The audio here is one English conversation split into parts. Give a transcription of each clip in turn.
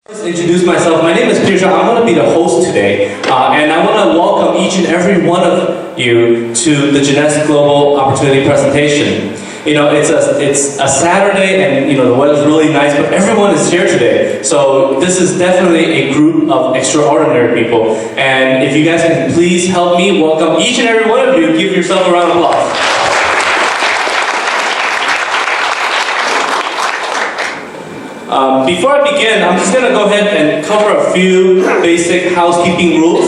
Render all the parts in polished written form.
Introduce myself. My name is Peter. I'm going to be the host today, and I want to welcome each and every one of you to the June's Global Opportunity presentation. You know, it's a Saturday, and you know the weather's really nice, but everyone is here today. So this is definitely a group of extraordinary people. And if you guys can please help me welcome each and every one of you, give yourself a round of applause. Before I begin, I'm just going to go ahead and cover a few basic housekeeping rules.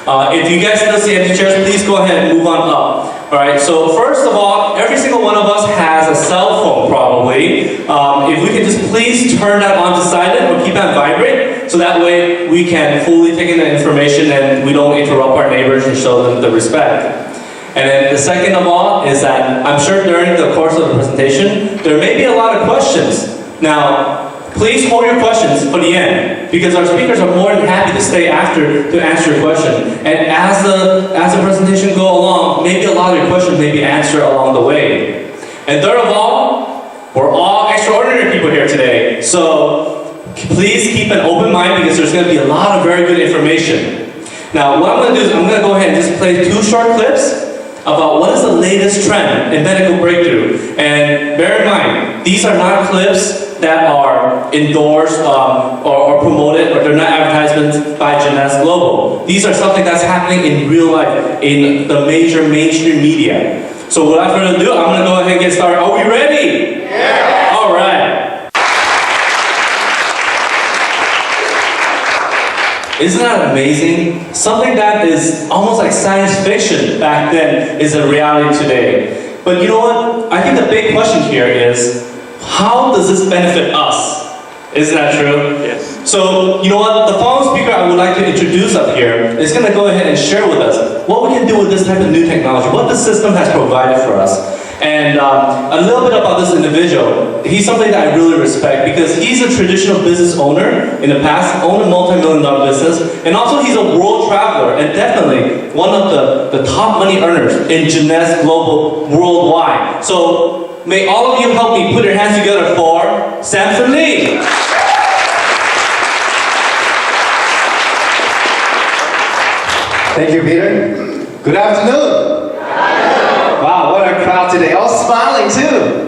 If you guys still see empty chairs, please go ahead and move on up. Alright, so first of all, every single one of us has a cell phone probably. If we can just please turn that on to silent or keep that vibrate, so that way we can fully take in the information and we don't interrupt our neighbors and show them the respect. And then the second of all is that I'm sure during the course of the presentation, there may be a lot of questions. Now, please hold your questions for the end, because our speakers are more than happy to stay after to answer your question. And as the presentation goes along, maybe a lot of your questions may be answered along the way. And third of all, we're all extraordinary people here today. So please keep an open mind, because there's going to be a lot of very good information. Now, what I'm going to do is I'm going to go ahead and just play 2 short clips about what is the latest trend in medical breakthrough. And bear in mind, these are not clips that are endorsed or promoted, or they're not advertisements by June's Global. These are something that's happening in real life, in the major mainstream media. So without further ado, I'm going to go ahead and get started. Are we ready? Yeah! All right. Isn't that amazing? Something that is almost like science fiction back then is a reality today. But you know what? I think the big question here is, how does this benefit us? Isn't that true? Yes. So, you know what? The following speaker I would like to introduce up here is going to go ahead and share with us what we can do with this type of new technology, what the system has provided for us. And a little bit about this individual. He's somebody that I really respect, because he's a traditional business owner in the past, owned a multi-million-dollar business, and also he's a world traveler, and definitely one of the top money earners in June's Global worldwide. So may all of you help me put your hands together for Samson Lee. Thank you, Peter. Good afternoon. Wow, what a crowd today. All smiling too.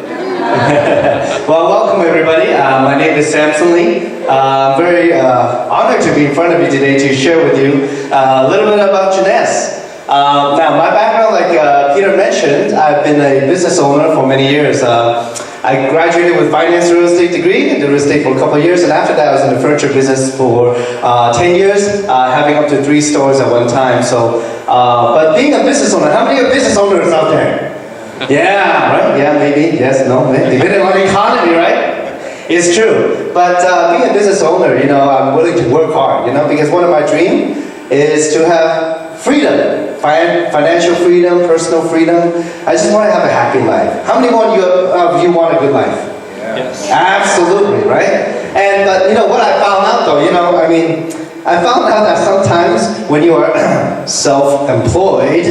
Well, welcome everybody. My name is Samson Lee. I'm very honored to be in front of you today to share with you a little bit about June's. Now, my background, like Peter mentioned, I've been a business owner for many years. I graduated with finance real estate degree, did real estate for a couple of years, and after that I was in the furniture business for 10 years, having up to 3 stores at one time. So, but being a business owner, how many are business owners out there? Yeah, right? Yeah, maybe, yes, no, depending on the economy, right? It's true. But being a business owner, you know, I'm willing to work hard, you know, because one of my dreams is to have freedom. Financial freedom, personal freedom. I just want to have a happy life. How many of you want a good life? Yes. Absolutely, right? And but you know what I found out though, you know, I mean, I found out that sometimes when you are self-employed,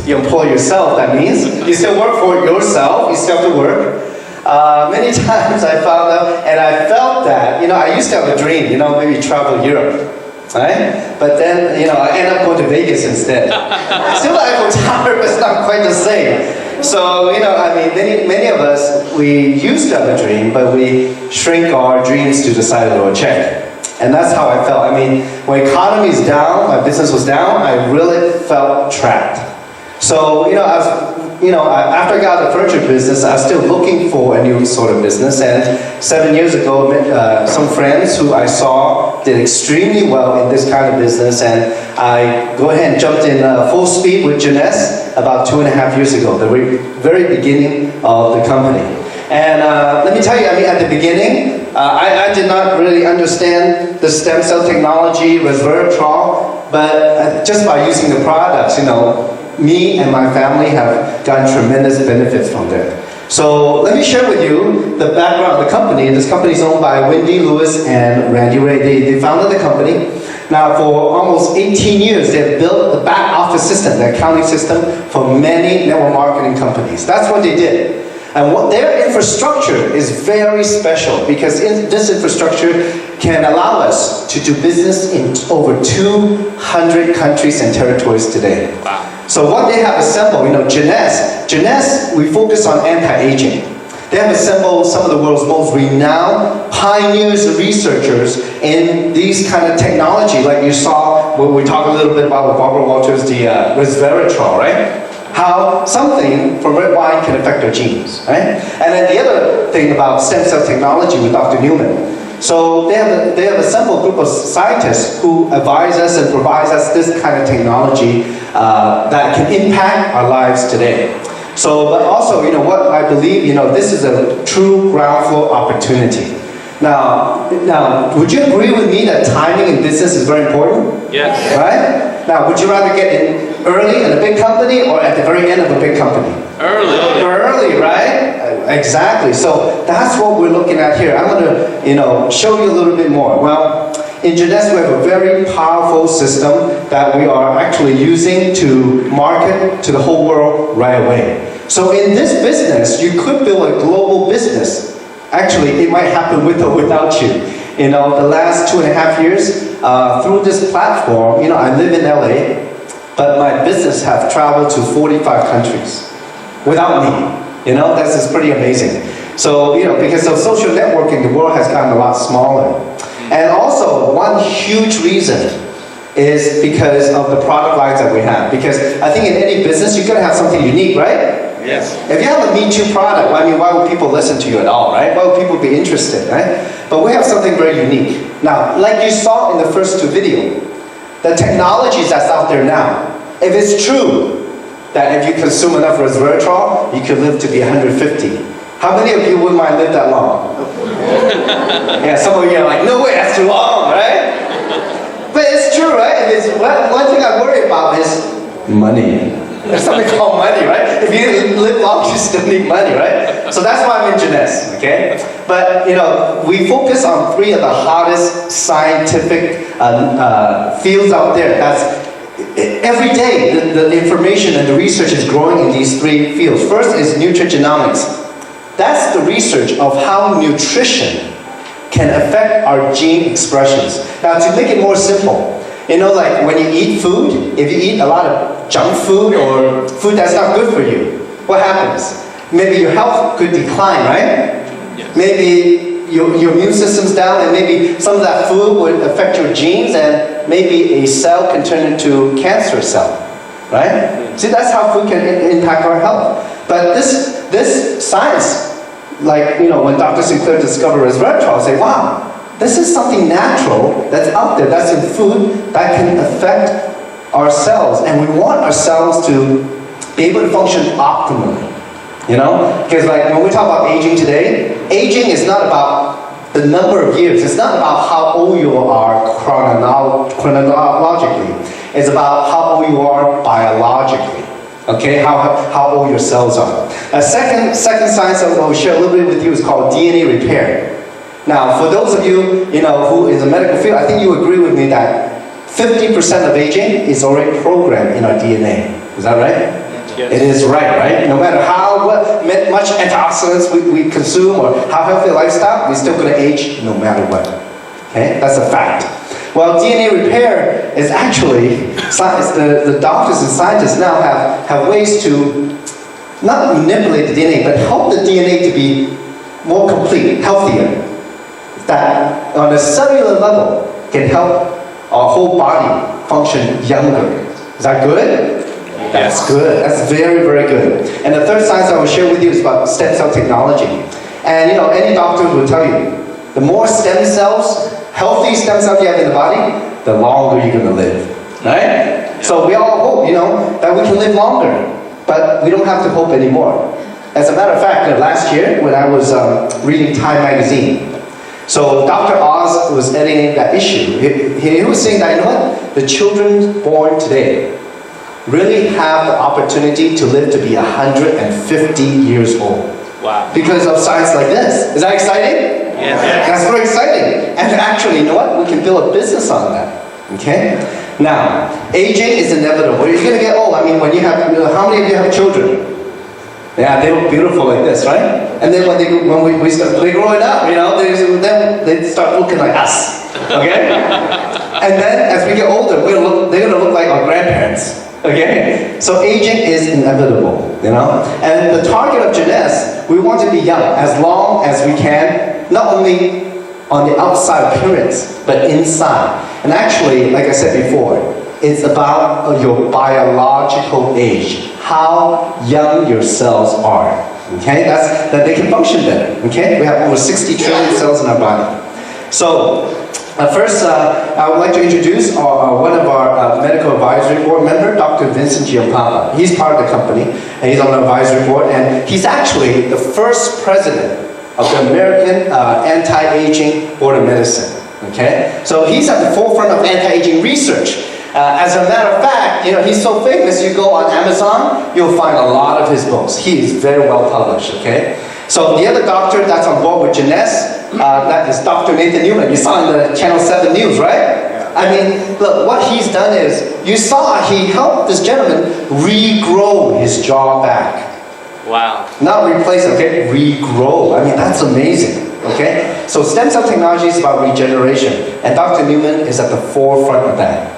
you employ yourself, that means you still work for yourself, you still have to work. Many times I found out, and I felt that, you know, I used to have a dream, you know, maybe travel Europe. Right? But then, you know, I end up going to Vegas instead. Still Eiffel Tower, but it's not quite the same. So, you know, I mean, many of us, we used to have a dream, but we shrink our dreams to the side of our check. And that's how I felt. I mean, when economy is down, my business was down, I really felt trapped. So, you know, after I got the furniture business, I was still looking for a new sort of business. And 7 years ago, I met some friends who I saw did extremely well in this kind of business. And I go ahead and jumped in full speed with June's about 2.5 years ago, the very beginning of the company. And let me tell you, I mean, at the beginning, I did not really understand the stem cell technology, resveratrol, but just by using the products, you know, me and my family have gotten tremendous benefits from them. So let me share with you the background of the company. This company is owned by Wendy Lewis and Randy Ray. They founded the company. Now for almost 18 years, they've built the back office system, the accounting system for many network marketing companies. That's what they did. And what their infrastructure is very special because this infrastructure can allow us to do business in over 200 countries and territories today. Wow. So what they have assembled, June's, we focus on anti-aging. They have assembled some of the world's most renowned pioneers and researchers in these kind of technology, like you saw when we talked a little bit about with Barbara Walters, the resveratrol, right? How something from red wine can affect our genes, right? And then the other thing about stem cell technology with Dr. Newman. So they have assembled a group of scientists who advise us and provide us this kind of technology that can impact our lives today. So, but also, what I believe, this is a true ground floor opportunity. Now, would you agree with me that timing in business is very important? Yes. Right? Now, would you rather get in early in a big company or at the very end of a big company? Early. Early, right? Exactly. So that's what we're looking at here. I'm going to, show you a little bit more. Well, in June's, we have a very powerful system that we are actually using to market to the whole world right away. So in this business, you could build a global business. Actually, it might happen with or without you. The last 2.5 years, through this platform, I live in LA, but my business have traveled to 45 countries without me. This is pretty amazing. So, because of social networking, the world has gotten a lot smaller. And also, one huge reason is because of the product lines that we have. Because I think in any business, you're going to have something unique, right? Yes. If you have a Me Too product, why would people listen to you at all, right? Why would people be interested, right? But we have something very unique. Now, like you saw in the first two videos, the technologies that's out there now, if it's true that if you consume enough resveratrol, you could live to be 150. How many of you wouldn't mind live that long? Yeah, some of you are like, no way, that's too long, right? But it's true, right? One thing I worry about is money. There's something called money, right? If you live long, you still need money, right? So that's why I'm in June's, okay? But, we focus on 3 of the hottest scientific fields out there. That's every day, the information and the research is growing in these 3 fields. First is nutrigenomics. That's the research of how nutrition can affect our gene expressions. Now, to make it more simple, like when you eat food, if you eat a lot of junk food or food that's not good for you, what happens? Maybe your health could decline, right? Yes. Maybe your immune system's down, and maybe some of that food would affect your genes, and maybe a cell can turn into a cancer cell, right? See, that's how food can impact our health. But this science, like, when Dr. Sinclair discovered resveratrol, say, wow, this is something natural that's out there, that's in food, that can affect our cells. And we want our cells to be able to function optimally. Because when we talk about aging today, aging is not about the number of years. It's not about how old you are chronologically. It's about how old you are biologically. Okay, how old your cells are. A second science I will share a little bit with you is called DNA repair. Now, for those of you, who is in the medical field, I think you agree with me that 50% of aging is already programmed in our DNA. Is that right? Yes. It is right? No matter how much antioxidants we consume or how healthy a lifestyle, we're still going to age no matter what. Okay, that's a fact. Well, DNA repair is actually, the doctors and scientists now have ways to not manipulate the DNA, but help the DNA to be more complete, healthier. That on a cellular level can help our whole body function younger. Is that good? Yes. That's good. That's very, very good. And the third science I will share with you is about stem cell technology. And any doctor will tell you, the more stem cells, healthy stem cells you have in the body, the longer you're going to live. Right? Yeah. So we all hope, that we can live longer. But we don't have to hope anymore. As a matter of fact, last year when I was reading Time magazine, so Dr. Oz was editing that issue. He was saying that, the children born today really have the opportunity to live to be 150 years old. Wow. Because of science like this. Is that exciting? Yes. That's very exciting. And actually, we can build a business on that. Okay? Now, aging is inevitable. You're going to get old. When you have, how many of you have children? Yeah, they look beautiful like this, right? And then when we start, they're growing up, then they start looking like us, okay? And then as we get older, they're gonna look like our grandparents, okay? So aging is inevitable, And the target of June's, we want to be young as long as we can, not only on the outside appearance, but inside. And actually, like I said before, it's about your biological age, how young your cells are. Okay, that they can function better. Okay, we have over 60 trillion cells in our body. So, first, I would like to introduce one of our medical advisory board member, Dr. Vincent Giampapa. He's part of the company, and he's on the advisory board, and he's actually the first president of the American Anti-Aging Board of Medicine. Okay, so he's at the forefront of anti-aging research. As a matter of fact, he's so famous, you go on Amazon, you'll find a lot of his books. He is very well published, okay? So the other doctor that's on board with June's, that is Dr. Nathan Newman. You saw in the Channel 7 News, right? Yeah. I mean, look, what he's done is, you saw he helped this gentleman regrow his jaw back. Wow. Not replace, okay? Regrow. I mean, that's amazing, okay? So stem cell technology is about regeneration, and Dr. Newman is at the forefront of that.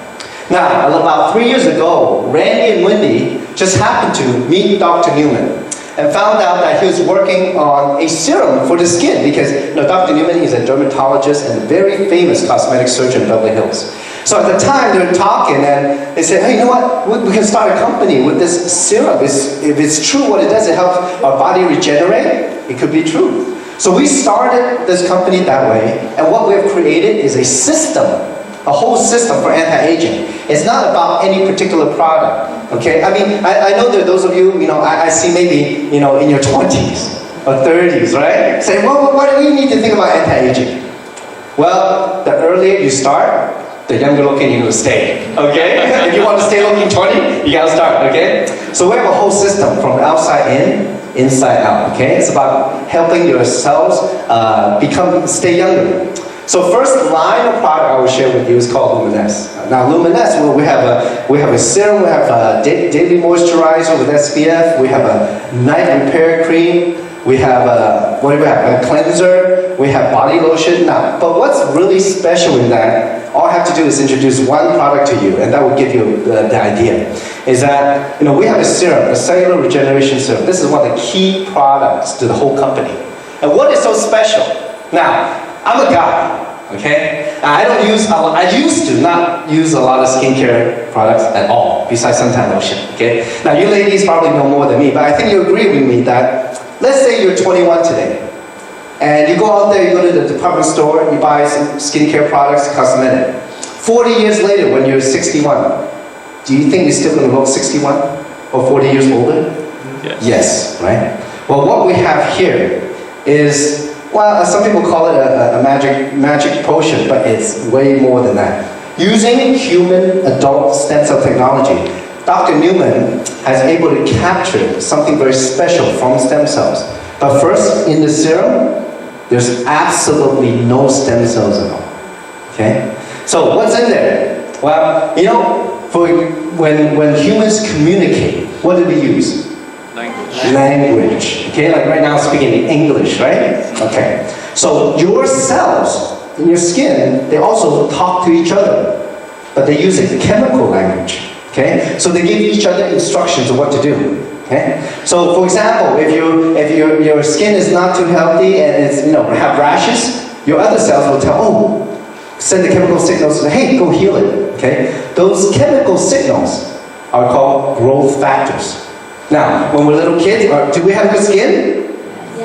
Now, about 3 years ago, Randy and Wendy just happened to meet Dr. Newman and found out that he was working on a serum for the skin because Dr. Newman is a dermatologist and a very famous cosmetic surgeon in Beverly Hills. So at the time, they were talking and they said, hey, you know what? We can start a company with this serum. If it's true what it does, it helps our body regenerate, it could be true. So we started this company that way, and what we have created is a system, a whole system for anti-aging. It's not about any particular product, okay? I mean, I know that those of you, I see maybe, in your 20s or 30s, right? Say, well, why do you need to think about anti-aging? Well, the earlier you start, the younger looking you're gonna stay, okay? If you want to stay looking 20, you gotta start, okay? So we have a whole system from outside in, inside out, okay? It's about helping your cells stay younger. So first line of product I will share with you is called Luminesce. Now Luminesce, we have a serum, we have a daily moisturizer with SPF, we have a night repair cream, we have a cleanser, we have body lotion. Now, but what's really special in that, all I have to do is introduce one product to you, and that will give you the idea. Is that, we have a serum, a cellular regeneration serum. This is one of the key products to the whole company. And what is so special? Now, I'm a guy, okay? I used to not use a lot of skincare products at all, besides suntan lotion, okay? Now, you ladies probably know more than me, but I think you agree with me that, let's say you're 21 today, and you go out there, you go to the department store, you buy some skincare products, cosmetic. 40 years later, when you're 61, do you think you're still going to look 61 or 40 years older? Yes. Yes, right? Well, what we have here is, well, some people call it a magic potion, but it's way more than that. Using human adult stem cell technology, Dr. Newman has able to capture something very special from stem cells. But first, in the serum, there's absolutely no stem cells at all. Okay? So what's in there? Well, when humans communicate, what do we use? Language. Okay, like right now I'm speaking in English, right? Okay. So your cells in your skin, they also talk to each other, but they use a chemical language. Okay? So they give each other instructions of what to do. Okay? So for example, if your skin is not too healthy and it's have rashes, your other cells will send the chemical signals to hey, go heal it. Okay? Those chemical signals are called growth factors. Now, when we're little kids, do we have good skin?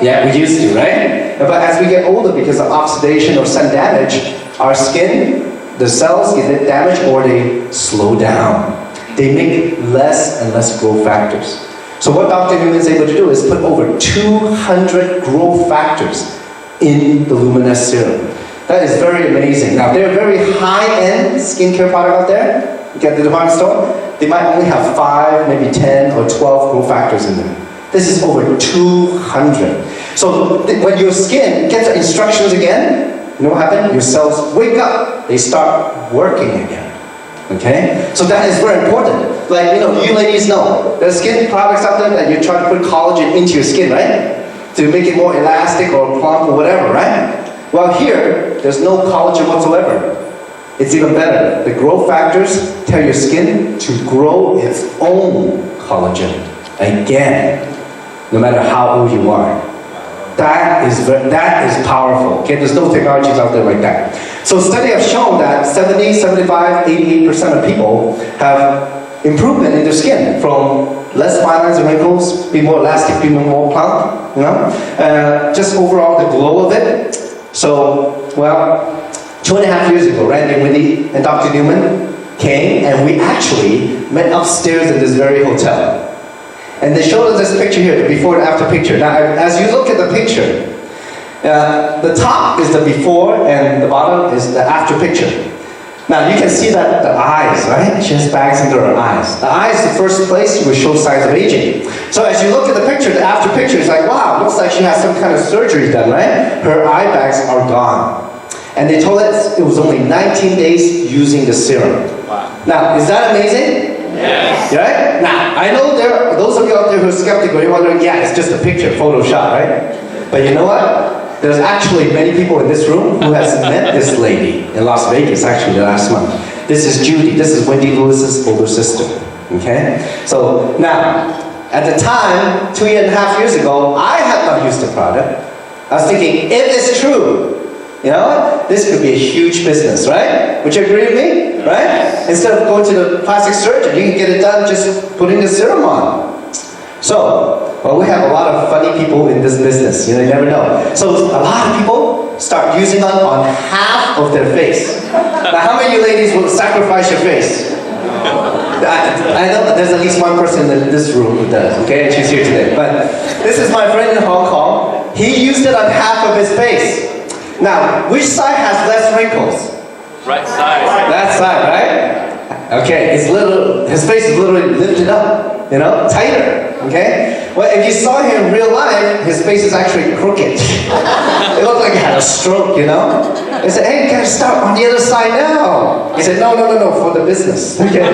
Yeah, we used to, right? But as we get older, because of oxidation or sun damage, our skin, the cells get damaged or they slow down. They make less and less growth factors. So what Dr. Newman is able to do is put over 200 growth factors in the Luminesce serum. That is very amazing. Now, there are very high-end skincare product out there. You get the department store. They might only have 5, maybe 10 or 12 growth factors in them. This is over 200. So when your skin gets the instructions again, you know what happens? Your cells wake up. They start working again. Okay? So that is very important. Like, you ladies know, there's skin products out there that you try to put collagen into your skin, right? To make it more elastic or plump or whatever, right? Well, here, there's no collagen whatsoever. It's even better. The growth factors tell your skin to grow its own collagen. Again, no matter how old you are. That is powerful. Okay, there's no technologies out there like that. So studies have shown that 70, 75, 88% of people have improvement in their skin from less fine lines and wrinkles, be more elastic, be more plump, just overall the glow of it. So, well, 2.5 years ago, Randy Whitney and Dr. Newman came and we actually met upstairs in this very hotel. And they showed us this picture here, the before and after picture. Now, as you look at the picture, the top is the before and the bottom is the after picture. Now, you can see that the eyes, right? She has bags under her eyes. The eyes, the first place, will show signs of aging. So as you look at the picture, the after picture is like, wow, looks like she has some kind of surgery done, right? Her eye bags are gone. And they told us it was only 19 days using the serum. Wow. Now, is that amazing? Yes. Right? Now, I know there are those of you out there who are skeptical, you're wondering, yeah, it's just a picture, Photoshop, right? But you know what? There's actually many people in this room who has met this lady in Las Vegas, actually, last month. This is Judy. This is Wendy Lewis's older sister. Okay? So, now, at the time, 2.5 years ago, I had not used the product. I was thinking, if it's true, you know what? This could be a huge business, right? Would you agree with me? Right? Instead of going to the plastic surgeon, you can get it done just putting the serum on. So, well, we have a lot of funny people in this business. You never know. So, a lot of people start using it on half of their face. Now, how many of you ladies will sacrifice your face? I know that there's at least one person in this room who does, okay? And she's here today. But this is my friend in Hong Kong. He used it on half of his face. Now, which side has less wrinkles? Right side. That side, right? Okay, his face is literally lifted up, tighter, okay? Well, if you saw him in real life, his face is actually crooked. It looked like he had a stroke, They said, hey, you gotta start on the other side now. He said, no, for the business, okay?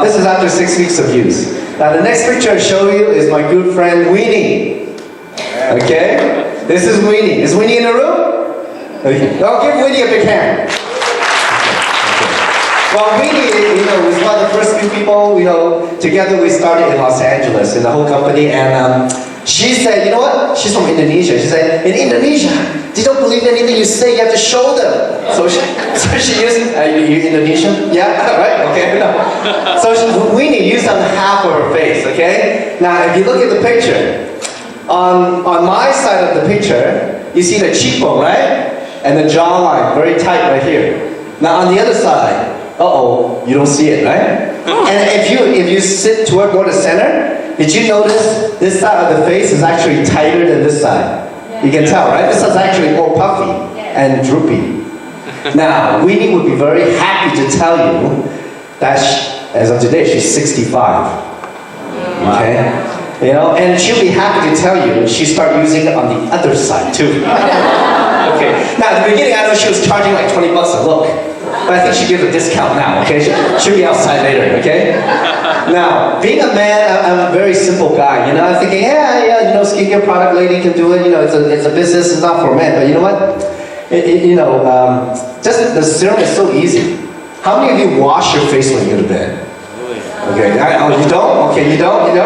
This is after 6 weeks of use. Now, the next picture I show you is my good friend, Weenie. Okay? This is Weenie. Is Weenie in the room? Okay. Well, give Weenie a big hand. Well, Weenie, was one of the first few people, together we started in Los Angeles, in the whole company, and she said, you know what? She's from Indonesia. She said, in Indonesia, they don't believe anything you say, you have to show them. So she used, you Indonesian? Yeah, right, okay. No. So Weenie used on half of her face, okay? Now, if you look at the picture, on my side of the picture, you see the cheekbone, right? And the jawline, very tight right here. Now on the other side, you don't see it, right? And if you sit toward more the center, did you notice this side of the face is actually tighter than this side? You can tell, right? This is actually more puffy and droopy. Now, Weenie would be very happy to tell you that as of today, she's 65. Okay? And she'll be happy to tell you she started using it on the other side too. Okay. Now, at the beginning, I know she was charging like $20 a look, but I think she gives a discount now. Okay, she'll be outside later. Okay. Now, being a man, I'm a very simple guy. I'm thinking, skincare product lady can do it. It's a business. It's not for men. But you know what? Just the serum is so easy. How many of you wash your face when you go to bed? Okay, you don't? Okay, you don't? Okay.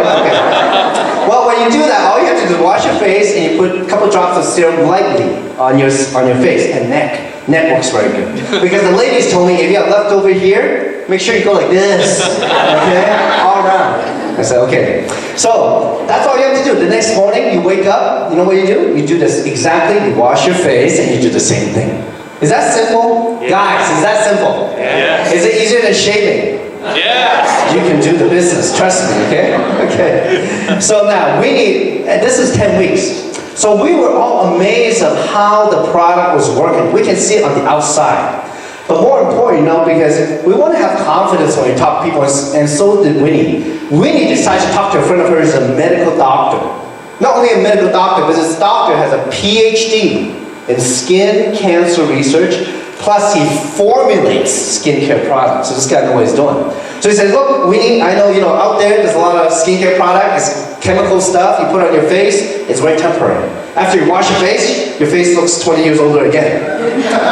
Well, when you do that, all you have to do is wash your face and you put a couple drops of serum lightly on your face and neck. Neck works very good. Because the ladies told me if you have leftover here, make sure you go like this. Okay? All around. I said, okay. So, that's all you have to do. The next morning, you wake up, you know what you do? You do this exactly, you wash your face and you do the same thing. Is that simple? Yeah. Guys, is that simple? Yeah. Is it easier than shaving? Yeah. You can do the business, trust me, okay? Okay. So now, this is 10 weeks. So we were all amazed at how the product was working. We can see it on the outside. But more important, because we want to have confidence when we talk to people, and so did Winnie. Winnie decided to talk to a friend of hers, a medical doctor. Not only a medical doctor, but this doctor has a PhD in skin cancer research, Plus he formulates skincare products. So this guy knows what he's doing. So he says, look, I know, out there's a lot of skincare product. It's chemical stuff you put on your face. It's very temporary. After you wash your face looks 20 years older again.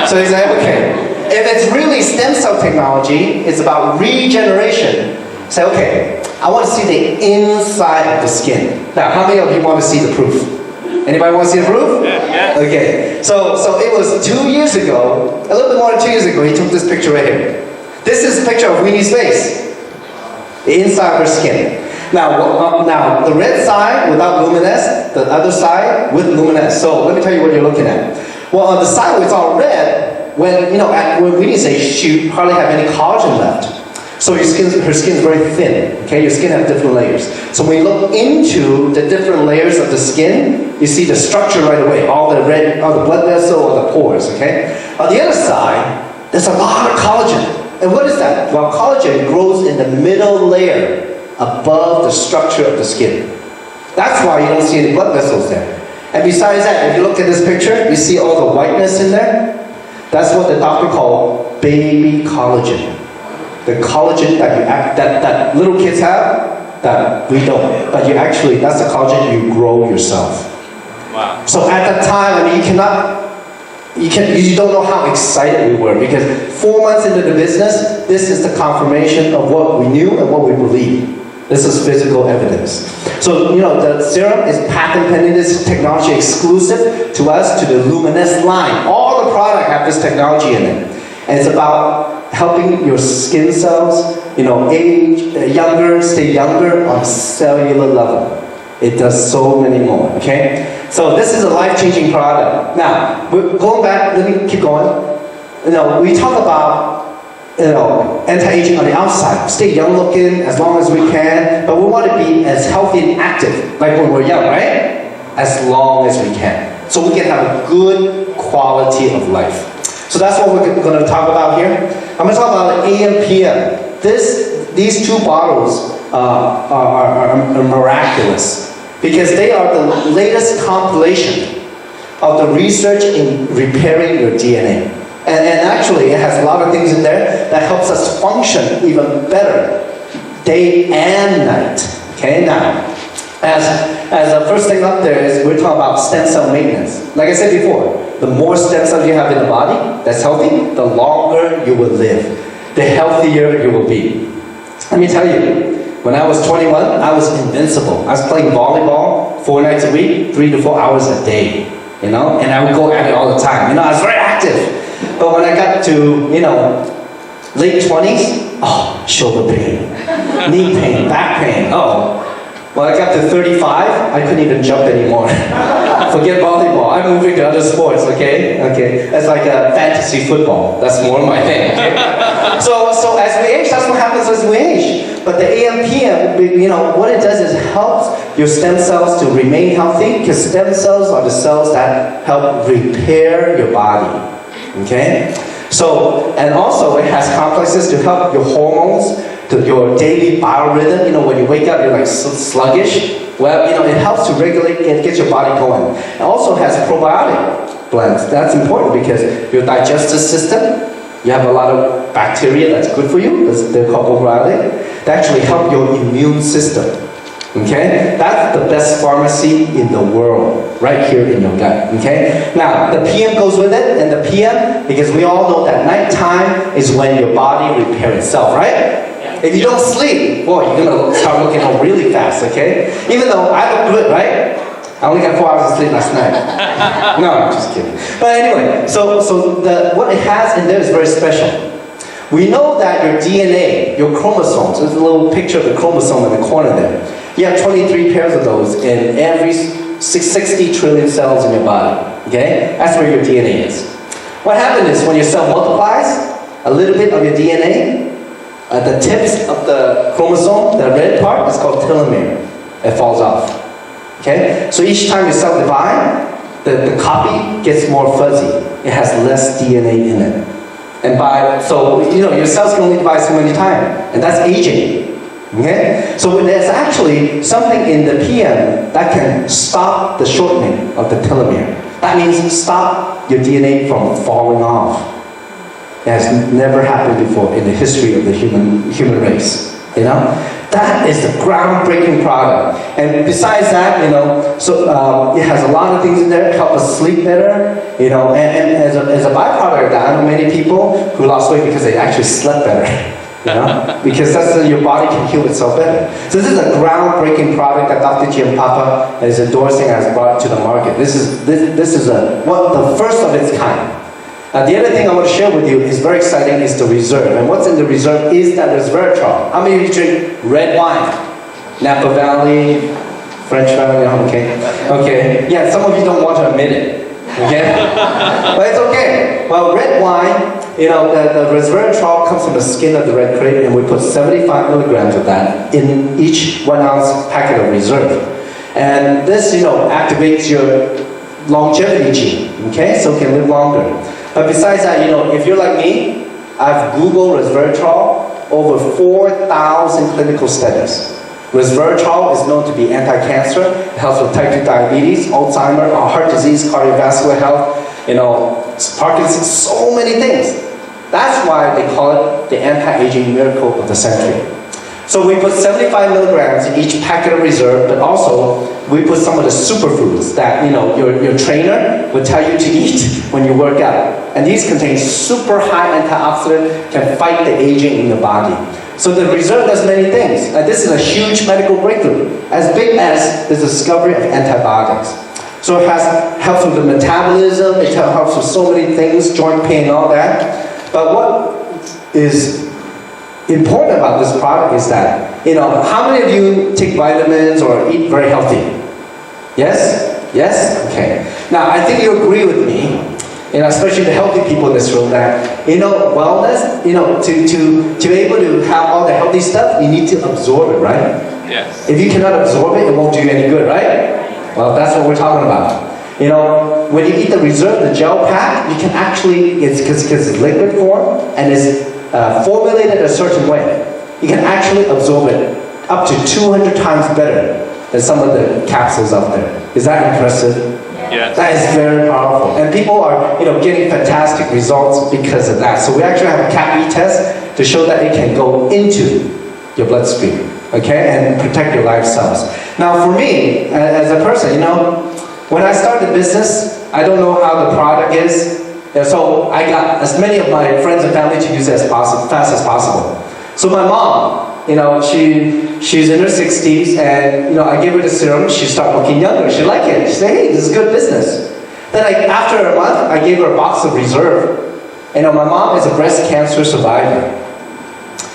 So he said, okay, if it's really stem cell technology, it's about regeneration. Say, okay, I want to see the inside of the skin. Now, how many of you want to see the proof? Anybody want to see the proof? Yeah. Okay, so it was 2 years ago, a little bit more than 2 years ago, he took this picture right here. This is a picture of Winnie's face, the inside of her skin. Now the red side without luminesce, the other side with luminesce. So let me tell you what you're looking at. Well, on the side where it's all red, when Winnie's age, she hardly have any collagen left. So her skin is very thin, okay? Your skin has different layers. So when you look into the different layers of the skin, you see the structure right away, all the blood vessel, all the pores, okay? On the other side, there's a lot of collagen. And what is that? Well, collagen grows in the middle layer above the structure of the skin. That's why you don't see any blood vessels there. And besides that, if you look at this picture, you see all the whiteness in there? That's what the doctor called baby collagen. The collagen that little kids have, that we don't. But that's the collagen you grow yourself. Wow. So at that time, you don't know how excited we were, because 4 months into the business, this is the confirmation of what we knew and what we believe. This is physical evidence. So, the serum is patent pending. This is technology exclusive to us, to the Luminesce line. All the product have this technology in it. And it's about helping your skin cells, age younger, stay younger on a cellular level. It does so many more, okay? So this is a life-changing product. Now, we're going back, let me keep going. We talk about, anti-aging on the outside. Stay young looking as long as we can, but we want to be as healthy and active, like when we're young, right? As long as we can. So we can have a good quality of life. So that's what we're going to talk about here. I'm going to talk about AM, PM. These two bottles are miraculous, because they are the latest compilation of the research in repairing your DNA. And actually, it has a lot of things in there that helps us function even better, day and night. Okay, now, as the first thing up there is, we're talking about stem cell maintenance. Like I said before, the more stem cells you have in the body that's healthy, the longer you will live, the healthier you will be. Let me tell you, when I was 21, I was invincible. I was playing volleyball 4 nights a week, 3 to 4 hours a day, and I would go at it all the time. I was very active. But when I got to, late 20s, shoulder pain, knee pain, back pain, When I got to 35, I couldn't even jump anymore. Forget volleyball, I'm moving to other sports, okay? That's like a fantasy football. That's more my thing, okay? So as we age, that's what happens as we age. But the AM/PM, what it does is helps your stem cells to remain healthy, because stem cells are the cells that help repair your body, okay? So, and also it has complexes to help your hormones, to your daily biorhythm. When you wake up, you're like sluggish. Well, it helps to regulate and get your body going. It also has probiotic blends. That's important because your digestive system, you have a lot of bacteria that's good for you. They're called probiotic. They actually help your immune system. Okay? That's the best pharmacy in the world, right here in your gut. Okay? Now, the PM goes with it, and the PM, because we all know that nighttime is when your body repairs itself, right? If you don't sleep, boy, you're gonna start looking old really fast, okay? Even though I look good, right? I only got 4 hours of sleep last night. No, I'm just kidding. But anyway, so what it has in there is very special. We know that your DNA, your chromosomes, there's a little picture of the chromosome in the corner there. You have 23 pairs of those in every 60 trillion cells in your body, okay? That's where your DNA is. What happens is when your cell multiplies, a little bit of your DNA, the tips of the chromosome, the red part, is called telomere. It falls off. Okay? So each time your cell divides, the copy gets more fuzzy. It has less DNA in it. And your cells can only divide so many times. And that's aging. Okay? So there's actually something in the PM that can stop the shortening of the telomere. That means stop your DNA from falling off. that has never happened before in the history of the human race. You know, that is the groundbreaking product. And besides that, so it has a lot of things in there to help us sleep better. And as a byproduct of that, I know many people who lost weight because they actually slept better. Because that's your body can heal itself better. So this is a groundbreaking product that Dr. Jim Papa is endorsing and has brought to the market. This is the first of its kind. The other thing I want to share with you is very exciting is the reserve. And what's in the reserve is that resveratrol. How many of you drink red wine? Napa Valley, French Valley, okay. Yeah, some of you don't want to admit it. Okay? But it's okay. Well, red wine, the resveratrol comes from the skin of the red grape, and we put 75 milligrams of that in each 1 ounce packet of reserve. And this, activates your longevity gene, okay? So it can live longer. But besides that, if you're like me, I've Googled resveratrol, over 4,000 clinical studies. Resveratrol is known to be anti-cancer. It helps with type 2 diabetes, Alzheimer's, heart disease, cardiovascular health, Parkinson's, so many things. That's why they call it the anti-aging miracle of the century. So we put 75 milligrams in each packet of reserve, but also we put some of the superfoods that your trainer would tell you to eat when you work out. And these contain super high antioxidant, can fight the aging in your body. So the reserve does many things. And this is a huge medical breakthrough, as big as the discovery of antibiotics. So it helps with the metabolism, it helps with so many things, joint pain, all that. But what is important about this product is that, how many of you take vitamins or eat very healthy? Yes? Yes? Okay. Now, I think you agree with me, especially the healthy people in this room, that, wellness, to be able to have all the healthy stuff, you need to absorb it, right? Yes. If you cannot absorb it, it won't do you any good, right? Well, that's what we're talking about. When you eat the reserve, the gel pack, you can actually, because it's liquid form, and it's formulated a certain way, you can actually absorb it up to 200 times better than some of the capsules out there. Is that impressive? Yes. That is very powerful. And people are, getting fantastic results because of that. So we actually have a CAP-E test to show that it can go into your bloodstream, okay, and protect your life cells. Now for me, as a person, when I started business, I don't know how the product is. And so I got as many of my friends and family to use it as fast as possible. So my mom, she's in her 60s, and I gave her the serum. She started looking younger. She liked it. She said, "Hey, this is good business." Then after a month, I gave her a box of reserve. My mom is a breast cancer survivor.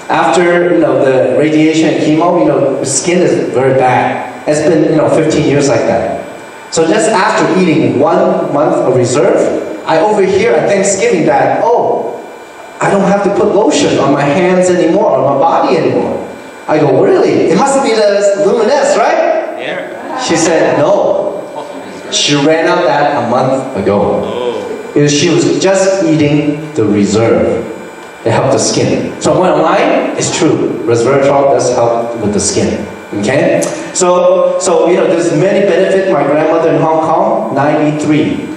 After the radiation and chemo, the skin is very bad. It's been 15 years like that. So just after eating 1 month of reserve, I overhear at Thanksgiving that, I don't have to put lotion on my hands anymore, on my body anymore. I go, really? It must be the Luminous, right? Yeah. She said, no. She ran out that a month ago. Because she was just eating the reserve. It helped the skin. So when online, it's true. Resveratrol does help with the skin. Okay? So there's many benefits. My grandmother in Hong Kong, 93.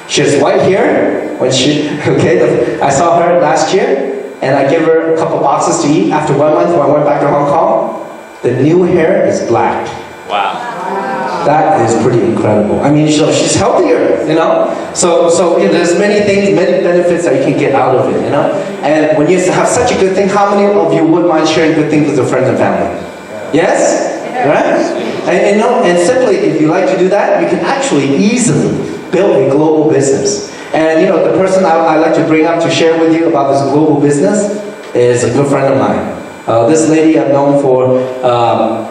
She has white hair when I saw her last year, and I gave her a couple boxes to eat. After 1 month, when I went back to Hong Kong, the new hair is black. Wow. That is pretty incredible. I mean, she's healthier, So there's many things, many benefits that you can get out of it, And when you have such a good thing, how many of you would mind sharing good things with your friends and family? Yes? Right? And simply, if you like to do that, you can actually easily build a global business. And the person I like to bring up to share with you about this global business is a good friend of mine. This lady I've known for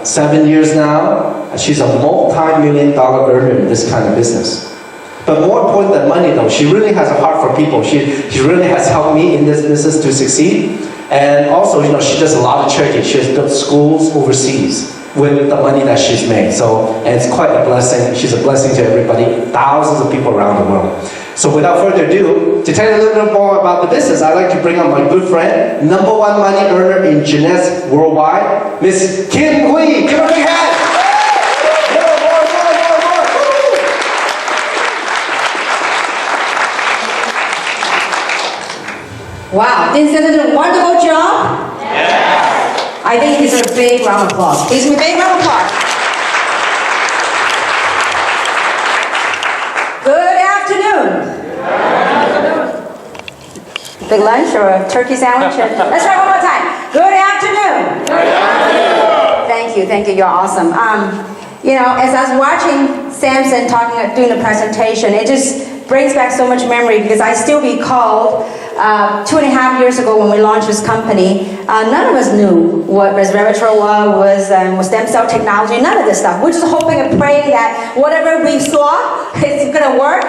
7 years now. She's a multi-million-dollar earner in this kind of business. But more important than money though, she really has a heart for people. She really has helped me in this business to succeed. And also, she does a lot of charity. She has built schools overseas with the money that she's made. And it's quite a blessing. She's a blessing to everybody, thousands of people around the world. So without further ado, to tell you a little bit more about the business, I'd like to bring on my good friend, #1 money earner in June's worldwide, Miss Kim Hui. Give her a big hand. Wow, didn't Samson do a wonderful job? Yeah. I think he deserves a big round of applause. Please give me a big round of applause. Good afternoon. Big lunch or a turkey sandwich? Let's try one more time. Good afternoon. Good afternoon. Thank you, you're awesome. You know, as I was watching Samson doing the presentation, it just brings back so much memory because I still recall 2.5 years ago when we launched this company, none of us knew what resveratrol was stem cell technology, none of this stuff. We're just hoping and praying that whatever we saw is going to work.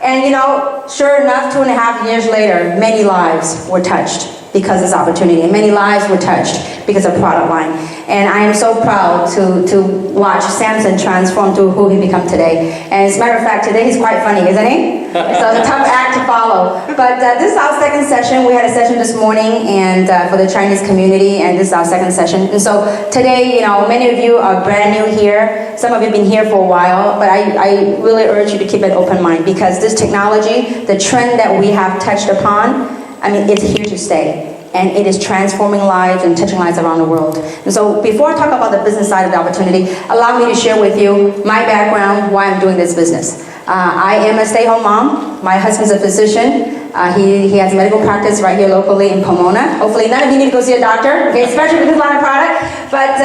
And you know, sure enough, 2.5 years later, many lives were touched because of this opportunity, and many lives were touched because of product line. And I am so proud to watch Samson transform to who he become today. And as a matter of fact, today he's quite funny, isn't he? So it's a tough act to follow. But this is our second session. We had a session this morning and for the Chinese community, and this is our second session. And so today, you know, many of you are brand new here. Some of you have been here for a while, but I really urge you to keep an open mind because this technology, the trend that we have touched upon, I mean, it's here to stay. And it is transforming lives and touching lives around the world. And so before I talk about the business side of the opportunity, allow me to share with you my background, why I'm doing this business. I am a stay-home mom. My husband's a physician. He has a medical practice right here locally in Pomona. Hopefully none of you need to go see a doctor, okay, especially with this line of product. But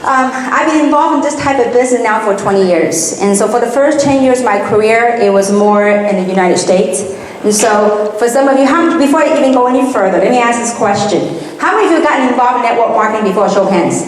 I've been involved in this type of business now for 20 years. And so for the first 10 years of my career, it was more in the United States. And so, for some of you, before I even go any further, let me ask this question. How many of you have gotten involved in network marketing before? Show of hands.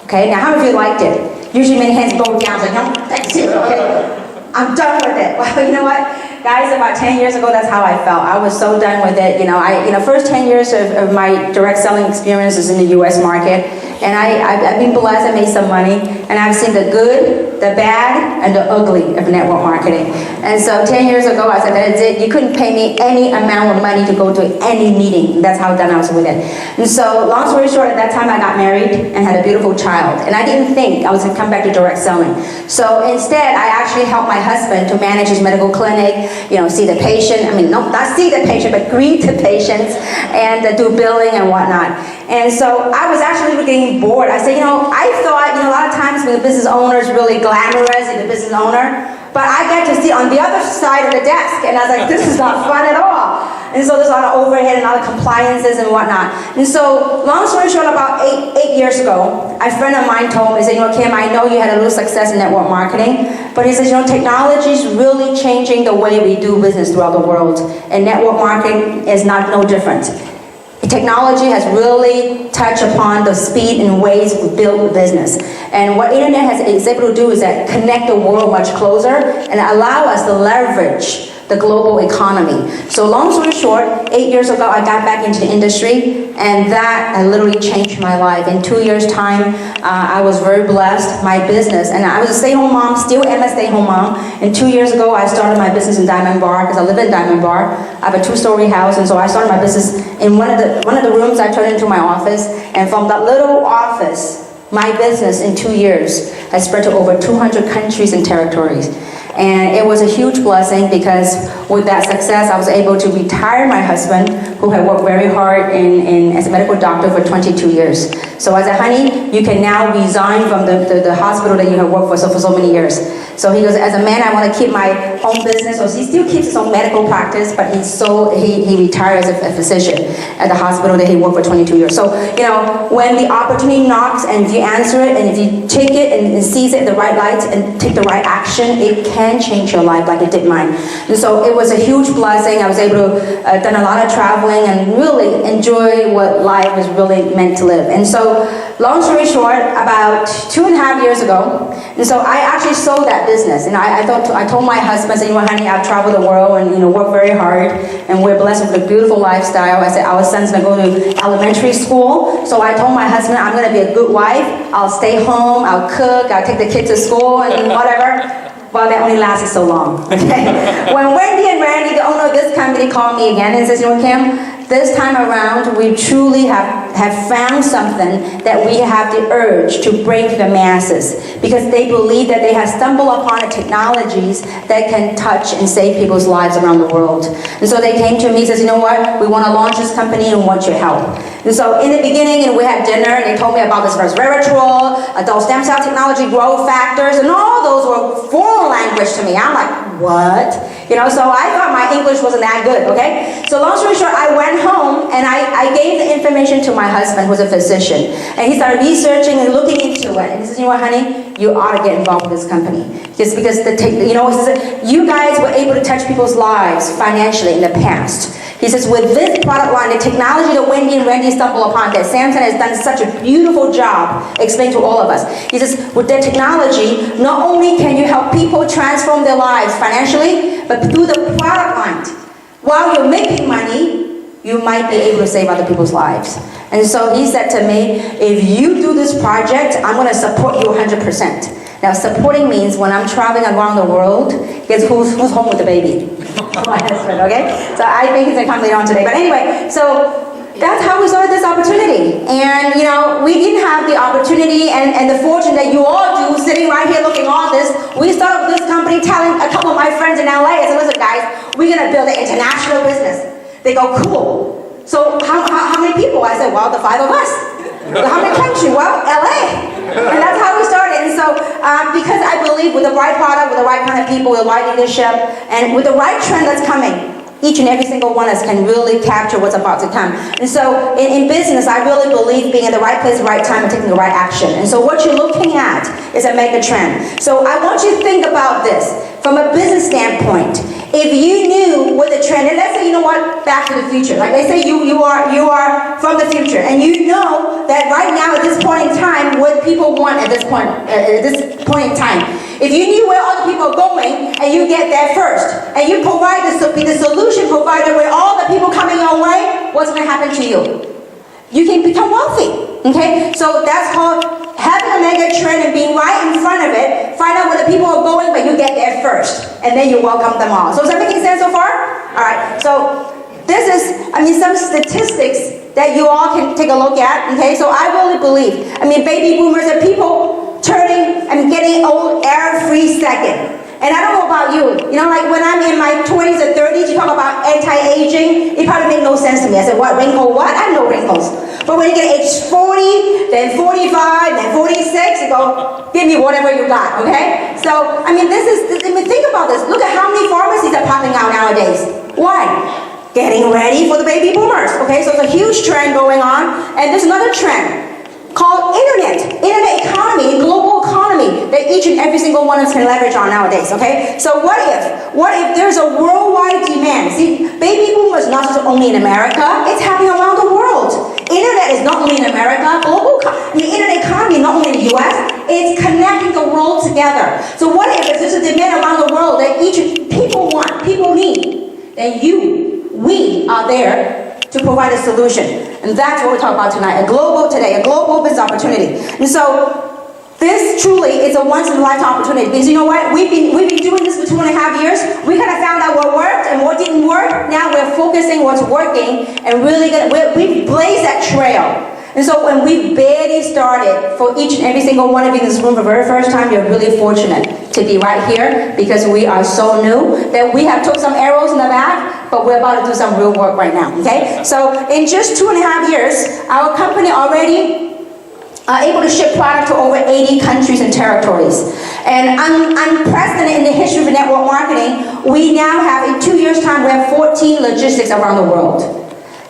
Okay, now how many of you liked it? Usually many hands go down, like, no, that's it, okay. I'm done with it. Well, you know what? Guys, about 10 years ago, that's how I felt. I was so done with it. You know, first 10 years of my direct selling experience is in the US market. And I've been blessed, I made some money, and I've seen the good, the bad, and the ugly of network marketing. And so 10 years ago, I said, that's it. You couldn't pay me any amount of money to go to any meeting. That's how done I was with it. And so, long story short, at that time, I got married and had a beautiful child. And I didn't think I was going to come back to direct selling. So instead, I actually helped my husband to manage his medical clinic, you know, see the patient. I mean, not see the patient, but greet the patients and do billing and whatnot. And so I was actually getting bored. I said, you know, I thought, you know, a lot of times when the business owner is really glamorous and the business owner, but I get to see on the other side of the desk, and I was like, this is not fun at all. And so there's a lot of overhead and a lot of compliances and whatnot. And so, long story short, about eight years ago, a friend of mine told me, he said, you know, Kim, I know you had a little success in network marketing, but he says, you know, technology is really changing the way we do business throughout the world, and network marketing is no different. Technology has really touched upon the speed and ways we build business. And what internet is able to do is that connect the world much closer and allow us to leverage the global economy. So long story short, 8 years ago, I got back into the industry, and that literally changed my life. In 2 years' time, I was very blessed. My business, and I was a stay-home mom, still am a stay-home mom. And 2 years ago, I started my business in Diamond Bar, because I live in Diamond Bar. I have a 2-story house, and so I started my business in one of the rooms I turned into my office. And from that little office, my business in 2 years has spread to over 200 countries and territories. And it was a huge blessing because with that success, I was able to retire my husband, who had worked very hard as a medical doctor for 22 years. So I said, honey, you can now resign from the hospital that you have worked for so many years. So he goes, as a man, I want to keep my own business. So he still keeps his own medical practice, but he retired as a physician at the hospital that he worked for 22 years. So, you know, when the opportunity knocks and if you answer it and if you take it and seize it in the right light and take the right action, it can change your life like it did mine. And so it was a huge blessing. I was able to done a lot of traveling and really enjoy what life was really meant to live. And so, long story short, about 2.5 years ago, and so I actually sold that business. And I told my husband, I said, you know, honey, I've traveled the world and, you know, worked very hard, and we're blessed with a beautiful lifestyle. I said, our son's gonna go to elementary school. So I told my husband, I'm gonna be a good wife. I'll stay home, I'll cook, I'll take the kids to school and whatever. Well, that only lasted so long, okay? When Wendy and Randy, the owner of this company, called me again and says, you know, Kim, this time around, we truly have have found something that we have the urge to bring to the masses, because they believe that they have stumbled upon technologies that can touch and save people's lives around the world. And so they came to me and says, you know what, we want to launch this company and want your help. And so in the beginning, and we had dinner, and they told me about this resveratrol, adult stem cell technology, growth factors, and all those were foreign language to me. I'm like, what? So I thought my English wasn't that good, okay? So long story short, I went home and I gave the information to my husband, who's a physician. And he started researching and looking into it. And he says, you know what, honey? You ought to get involved with this company. Just because, he says, you guys were able to touch people's lives financially in the past. He says, with this product line, the technology that Wendy and Randy stumbled upon, that Samson has done such a beautiful job explaining to all of us. He says, with the technology, not only can you help people transform their lives financially, but through the product line, while you're making money, you might be able to save other people's lives. And so he said to me, if you do this project, I'm going to support you 100%. Now, supporting means when I'm traveling around the world, guess who's home with the baby? My husband, okay? So I think he's going to come later on today. But anyway, so that's how we started this opportunity. And, we didn't have the opportunity and the fortune that you all do, sitting right here looking at all this. We started this company telling a couple of my friends in LA, I said, listen, guys, we're going to build an international business. They go, cool. So how many people? I said, well, the 5 of us. How many countries? Well, LA. And that's how we started. And so, because I believe with the right product, with the right kind of people, with the right leadership, and with the right trend that's coming, each and every single one of us can really capture what's about to come. And so, in business, I really believe being in the right place, the right time, and taking the right action. And so what you're looking at is a mega trend. So I want you to think about this from a business standpoint. If you knew what the trend, and let's say, you know what, back to the future. Like they say you are from the future, and you know that right now at this point in time, what people want at this point in time. If you knew where other people are going, and you get there first, and you provide be the solution provider where all the people coming your way, what's going to happen to you? You can become wealthy. Okay? So that's called having a mega trend and being right in front of it. Find out where the people are going, but you get there first. And then you welcome them all. So is that making sense so far? Alright, so this is, some statistics that you all can take a look at. Okay, so I really believe, baby boomers are people turning and getting old every second. And I don't know about you, like when I'm in my 20s or 30s, you talk about anti-aging, it probably made no sense to me. I said, what, wrinkle, what? I have no wrinkles. But when you get age 40, then 45, then 46, you go, give me whatever you got, okay? So, think about this. Look at how many pharmacies are popping out nowadays. Why? Getting ready for the baby boomers, okay? So it's a huge trend going on. And there's another trend called internet economy, global economy that each and every single one of us can leverage on nowadays, okay? So what if there's a worldwide demand? See, baby boom is not just only in America, it's happening around the world. Internet is not only in America, internet economy is not only in the US, it's connecting the world together. So what if there's a demand around the world that people need, then we are there to provide a solution. And that's what we're talking about tonight, a global business opportunity. And so this truly is a once-in-a-lifetime opportunity, because you know what? We've been doing this for 2.5 years. We kind of found out what worked and what didn't work. Now we're focusing what's working and really we blaze that trail. And so when we barely started, for each and every single one of you in this room for the very first time, you're really fortunate to be right here, because we are so new that we have took some arrows in the back, but we're about to do some real work right now, okay? So in just 2.5 years, our company already able to ship product to over 80 countries and territories. And unprecedented in the history of network marketing, we now have, in 2 years' time, we have 14 logistics around the world.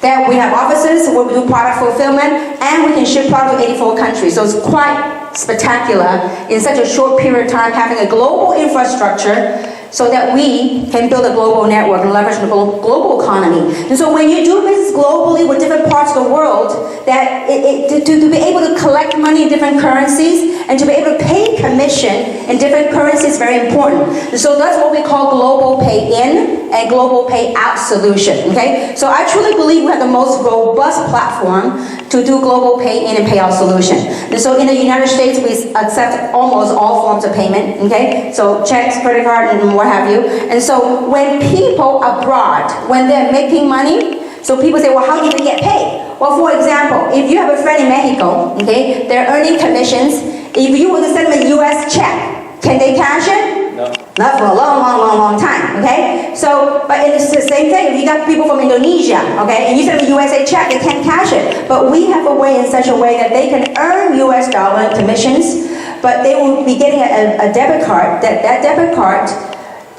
That we have offices where we do product fulfillment, and we can ship product to 84 countries. So it's quite spectacular in such a short period of time, having a global infrastructure so that we can build a global network and leverage the global economy. And so when you do business globally with different parts of the world, that to be able to collect money in different currencies and to be able to pay commission in different currencies is very important. And so that's what we call global pay in and global pay out solution, okay? So I truly believe we have the most robust platform to do global pay in and pay out solution. And so in the United States, we accept almost all forms of payment, okay? So checks, credit card, and what have you. And so when people abroad, when they're making money, So people say, well, how do you get paid? Well, for example, if you have a friend in Mexico, okay, they're earning commissions. If you were to send them a U.S. check, can they cash it? No. Not for a long time, okay? So, but it's the same thing. If you got people from Indonesia, okay, and you send them a USA check, they can't cash it. But we have a way in such a way that they can earn US dollar commissions, but they will be getting a debit card. That debit card,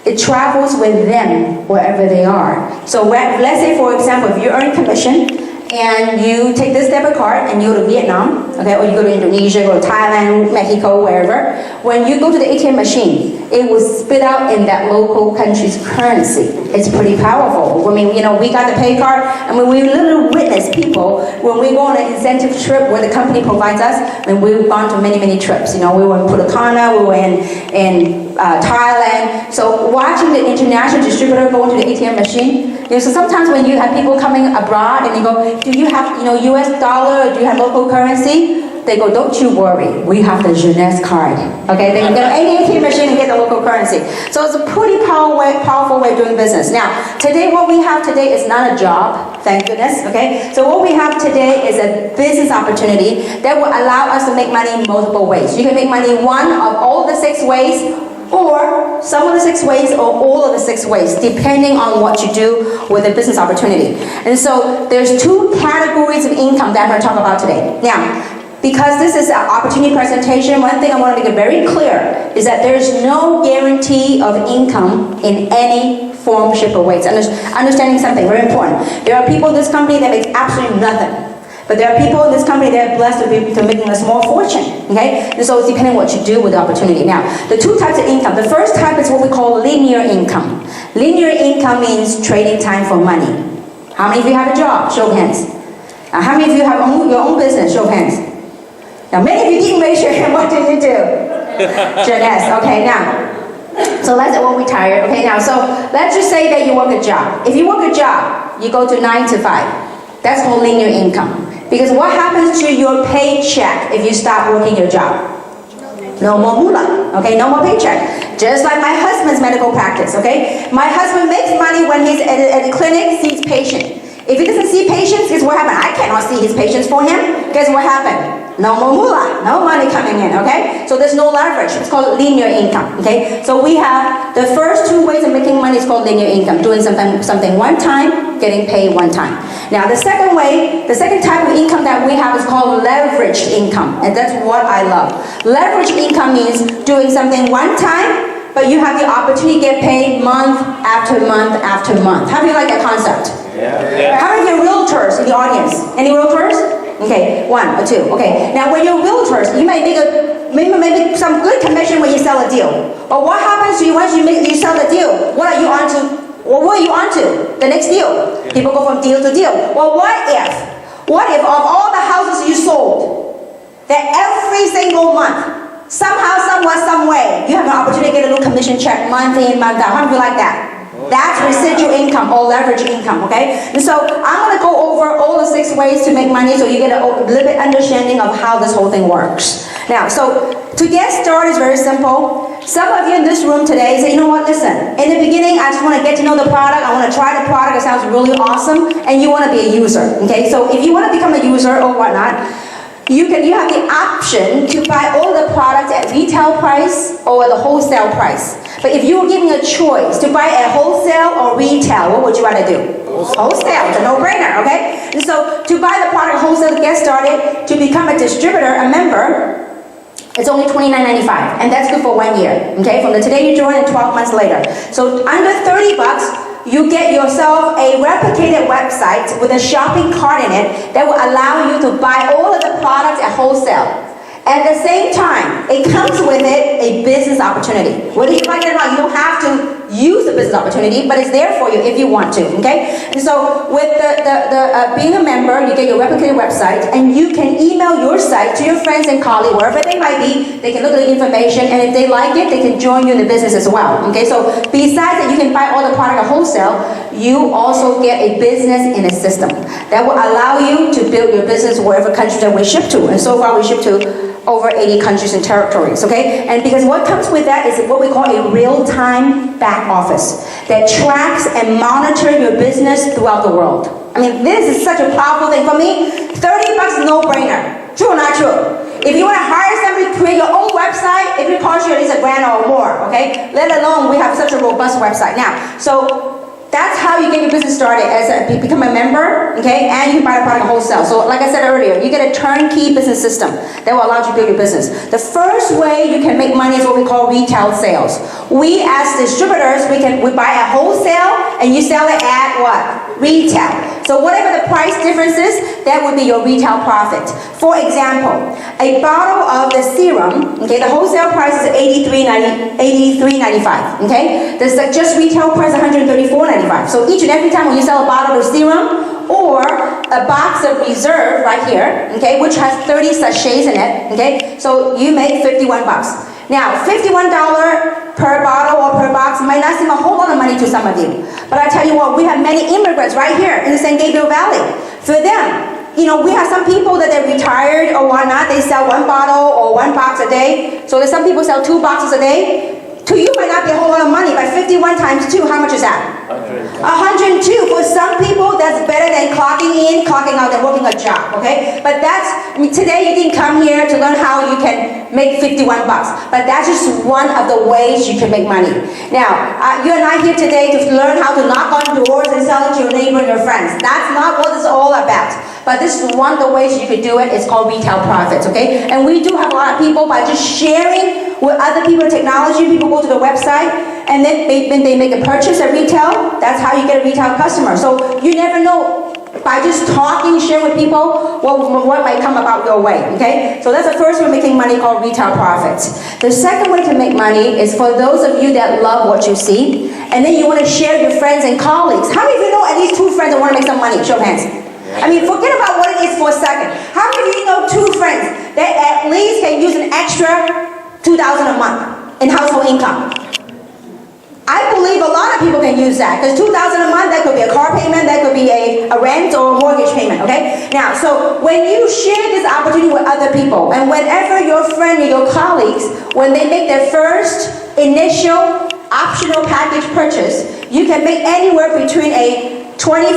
it travels with them wherever they are. So let's say, for example, if you earn commission, and you take this debit card and you go to Vietnam, okay, or you go to Indonesia, go to Thailand, Mexico, wherever. When you go to the ATM machine, it will spit out in that local country's currency. It's pretty powerful. I mean, you know, we got the pay card, and when we literally witness people, when we go on an incentive trip where the company provides us, and we've gone to many trips. You know, we were in Punta Cana, we were in Thailand. So watching the international distributor go into the ATM machine, you know, so sometimes when you have people coming abroad and you go, do you have, you know, US dollar, or do you have local currency? They go, don't you worry, we have the June's card. Okay, they can go to any ATM machine and get the local currency. So it's a pretty powerful way of doing business. Now, today, what we have today is not a job, thank goodness, okay? So what we have today is a business opportunity that will allow us to make money in multiple ways. You can make money one of all the 6 ways, or some of the 6 ways, or all of the 6 ways, depending on what you do with a business opportunity. And so there's 2 categories of income that I'm going to talk about today. Now, because this is an opportunity presentation, one thing I want to make it very clear is that there's no guarantee of income in any form, shape, or way. It's understanding something very important. There are people in this company that make absolutely nothing. But there are people in this company that are blessed to making a small fortune, okay? And so it's depending on what you do with the opportunity. Now, the 2 types of income. The first type is what we call linear income. Linear income means trading time for money. How many of you have a job? Show of hands. How many of you have your own business? Show of hands. Now, many of you didn't raise your hand. What did you do? Jeunesse. Okay, now. So let's say we're retired. Okay, now, so let's just say that you work a job. If you work a job, you go to 9 to 5. That's called linear income. Because what happens to your paycheck if you stop working your job? No more moolah, okay? No more paycheck. Just like my husband's medical practice, okay? My husband makes money when he's at a clinic, sees patients. If he doesn't see patients, guess what happened? I cannot see his patients for him. Guess what happened? No more moolah, no money coming in, okay? So there's no leverage. It's called linear income, okay? So we have the first 2 ways of making money is called linear income, doing something one time, getting paid one time. Now the second way, the second type of income that we have is called leveraged income, and that's what I love. Leveraged income means doing something one time, but you have the opportunity to get paid month after month after month. How do you like that concept? Yeah. How many of you are realtors in the audience? Any realtors? Okay, 1 or 2. Okay, now when you're realtors, you may make some good commission when you sell a deal. But what happens to you once you sell the deal? What are you on to? Well, what are you on to? The next deal. People go from deal to deal. Well, what if of all the houses you sold, that every single month, somehow, somewhere, some way, you have an opportunity to get a little commission check month in, month out. How do you like that? That's residual income or leverage income, okay? And so I'm going to go over all the 6 ways to make money so you get a little bit understanding of how this whole thing works. Now, so to get started is very simple. Some of you in this room today say, you know what, listen, in the beginning, I just want to get to know the product. I want to try the product. It sounds really awesome. And you want to be a user, okay? So if you want to become a user or whatnot, you have the option to buy all the products at retail price or at the wholesale price. But if you were given a choice to buy at wholesale or retail, what would you rather do? Wholesale. It's a no-brainer, okay? And so to buy the product wholesale to get started, to become a distributor, a member, it's only $29.95, and that's good for 1 year, okay? From the today you join and 12 months later. So under 30 bucks, you get yourself a replicated website with a shopping cart in it that will allow you to buy all of the products at wholesale. At the same time, it comes with it a business opportunity. Whether you like it or not, you don't have to use the business opportunity, but it's there for you if you want to, okay? And so with being a member, you get your replicated website, and you can email your site to your friends and colleagues, wherever they might be. They can look at the information, and if they like it, they can join you in the business as well, okay? So besides that you can buy all the product at wholesale, you also get a business in a system that will allow you to build your business wherever countries that we ship to. And so far we ship to over 80 countries and territories, okay? And because what comes with that is what we call a real-time back office that tracks and monitors your business throughout the world. I mean, this is such a powerful thing. For me, 30 bucks is no-brainer. True or not true? If you want to hire somebody, create your own website, it will cost you at least $1,000 or more, okay? Let alone we have such a robust website now. So that's how you get your business started, become a member, okay? And you can buy the product wholesale. So like I said earlier, you get a turnkey business system that will allow you to build your business. The first way you can make money is what we call retail sales. We as distributors, we buy a wholesale and you sell it at what? Retail. So whatever the price difference is, that would be your retail profit. For example, a bottle of the serum, okay, the wholesale price is $83.95, okay? The just retail price is $134.95. So each and every time when you sell a bottle of serum or a box of reserve right here, okay, which has 30 sachets in it, okay, so you make 51 bucks. Now, $51 per bottle or per box might not seem a whole lot of money to some of you. But I tell you what, we have many immigrants right here in the San Gabriel Valley. For them, you know, we have some people that they're retired or whatnot. They sell one bottle or one box a day. So there's some people sell 2 boxes a day. To you might not be a whole lot of money, but 51 times 2, how much is that? 102. For some people, that's better than clocking in, clocking out, and working a job, okay? But today you didn't come here to learn how you can make 51 bucks. But that's just one of the ways you can make money. Now, you're not here today to learn how to knock on doors and sell it to your neighbor and your friends. That's not what it's all about. But this is one of the ways you could do it. It's called retail profits, okay? And we do have a lot of people by just sharing with other people technology. People go to the website and then they make a purchase at retail. That's how you get a retail customer. So you never know by just talking, sharing with people what might come about your way, okay? So that's the first way of making money, called retail profits. The second way to make money is for those of you that love what you see, and then you want to share your friends and colleagues. How many of you know at least 2 friends that want to make some money? Show of hands. I mean, forget about what it is for a second. How many of you know 2 friends that at least can use an extra $2,000 a month in household income? I believe a lot of people can use that, because $2,000 a month, that could be a car payment, that could be a rent or a mortgage payment, okay? Now, so when you share this opportunity with other people, and whenever your friend or your colleagues, when they make their first initial optional package purchase, you can make anywhere between a $25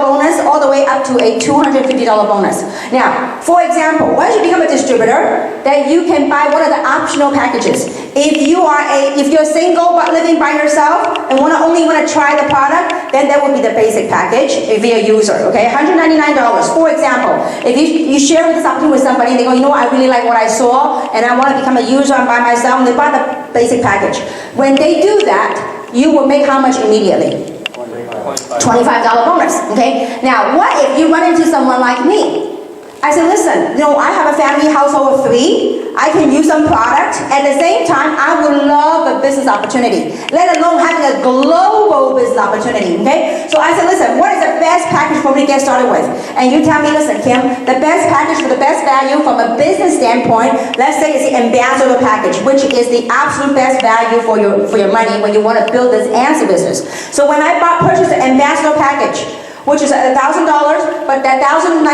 bonus all the way up to a $250 bonus. Now, for example, once you become a distributor, then you can buy one of the optional packages. If you're single but living by yourself and only want to try the product, then that would be the basic package if you're a user, okay? $199. For example, if you share this opportunity with somebody and they go, you know what, I really like what I saw and I want to become a user by myself, and they buy the basic package. When they do that, you will make how much immediately? $25 bonus, okay? Now, what if you run into someone like me? I said, listen, you know, I have a family household of 3. I can use some product. At the same time, I would love a business opportunity, let alone having a global business opportunity, okay? So I said, listen, what is the best package for me to get started with? And you tell me, listen, Kim, the best package for the best value from a business standpoint, let's say it's the ambassador package, which is the absolute best value for your money when you want to build this answer business. So when I purchased the ambassador package, which is $1,000, but that $1,099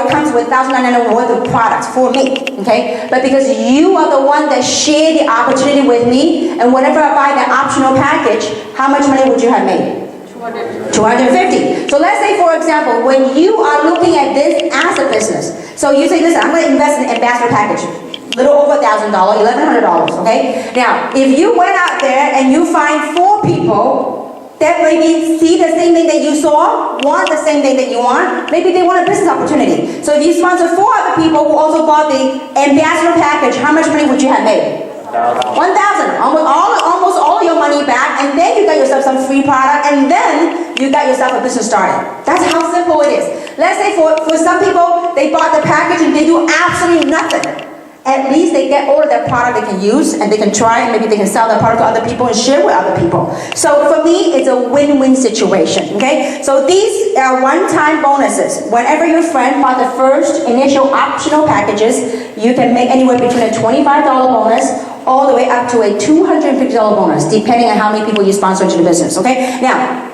comes with $1,099 worth of products for me, okay? But because you are the one that shared the opportunity with me, and whenever I buy the optional package, how much money would you have made? $250. So let's say, for example, when you are looking at this as a business, so you say, listen, I'm going to invest in an ambassador package. Little over $1,000, $1,100, okay? Now, if you went out there and you find 4 people that maybe see the same thing that you saw, want the same thing that you want, maybe they want a business opportunity. So if you sponsor 4 other people who also bought the ambassador package, how much money would you have made? $1,000. Almost all of your money back, and then you got yourself some free product, and then you got yourself a business started. That's how simple it is. Let's say for some people, they bought the package and they do absolutely nothing. At least they get all of their product they can use and they can try, and maybe they can sell their product to other people and share with other people. So for me, it's a win-win situation, okay? So these are one-time bonuses. Whenever your friend bought the first initial optional packages, you can make anywhere between a $25 bonus all the way up to a $250 bonus, depending on how many people you sponsor into the business, okay? Now,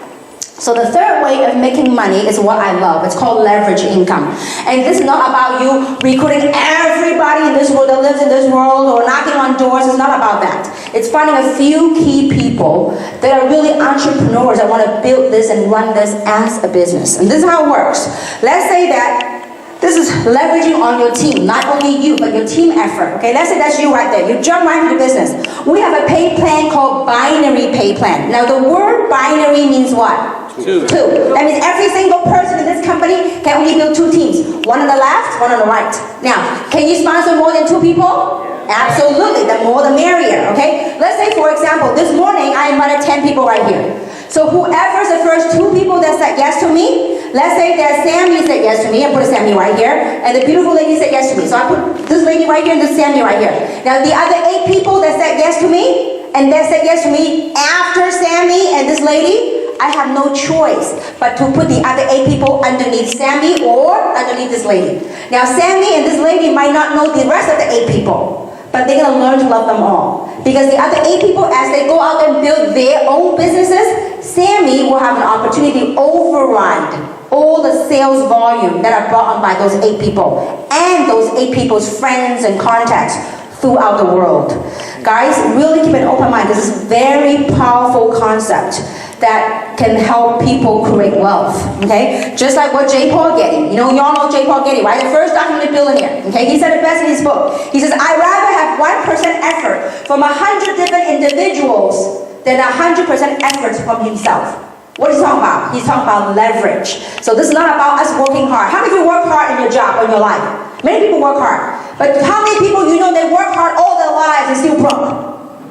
so the third way of making money is what I love. It's called leverage income. And this is not about you recruiting everybody in this world that lives in this world or knocking on doors. It's not about that. It's finding a few key people that are really entrepreneurs that want to build this and run this as a business. And this is how it works. Let's say that this is leveraging on your team, not only you, but your team effort. Okay, let's say that's you right there. You jump right into the business. We have a pay plan called binary pay plan. Now the word binary means what? Two. That means every single person in this company can only build 2 teams. One on the left, one on the right. Now, can you sponsor more than 2 people? Absolutely. The more the merrier, okay? Let's say, for example, this morning I invited 10 people right here. So whoever's the first 2 people that said yes to me, let's say that Sammy said yes to me, I put a Sammy right here, and the beautiful lady said yes to me. So I put this lady right here and this Sammy right here. Now the other 8 people that said yes to me, and that said yes to me after Sammy and this lady, I have no choice but to put the other 8 people underneath Sammy or underneath this lady. Now Sammy and this lady might not know the rest of the 8 people, but they're going to learn to love them all. Because the other 8 people, as they go out and build their own businesses, Sammy will have an opportunity to override all the sales volume that are brought on by those 8 people and those 8 people's friends and contacts throughout the world. Guys, really keep an open mind. This is a very powerful concept that can help people create wealth, okay? Just like what J. Paul Getty, y'all know J. Paul Getty, right? The first documented billionaire, okay? He said it best in his book. He says, I'd rather have 1% effort from 100 different individuals than 100% effort from himself. What is he talking about? He's talking about leverage. So this is not about us working hard. How many of you work hard in your job or in your life? Many people work hard. But how many people they work hard all their lives and still broke?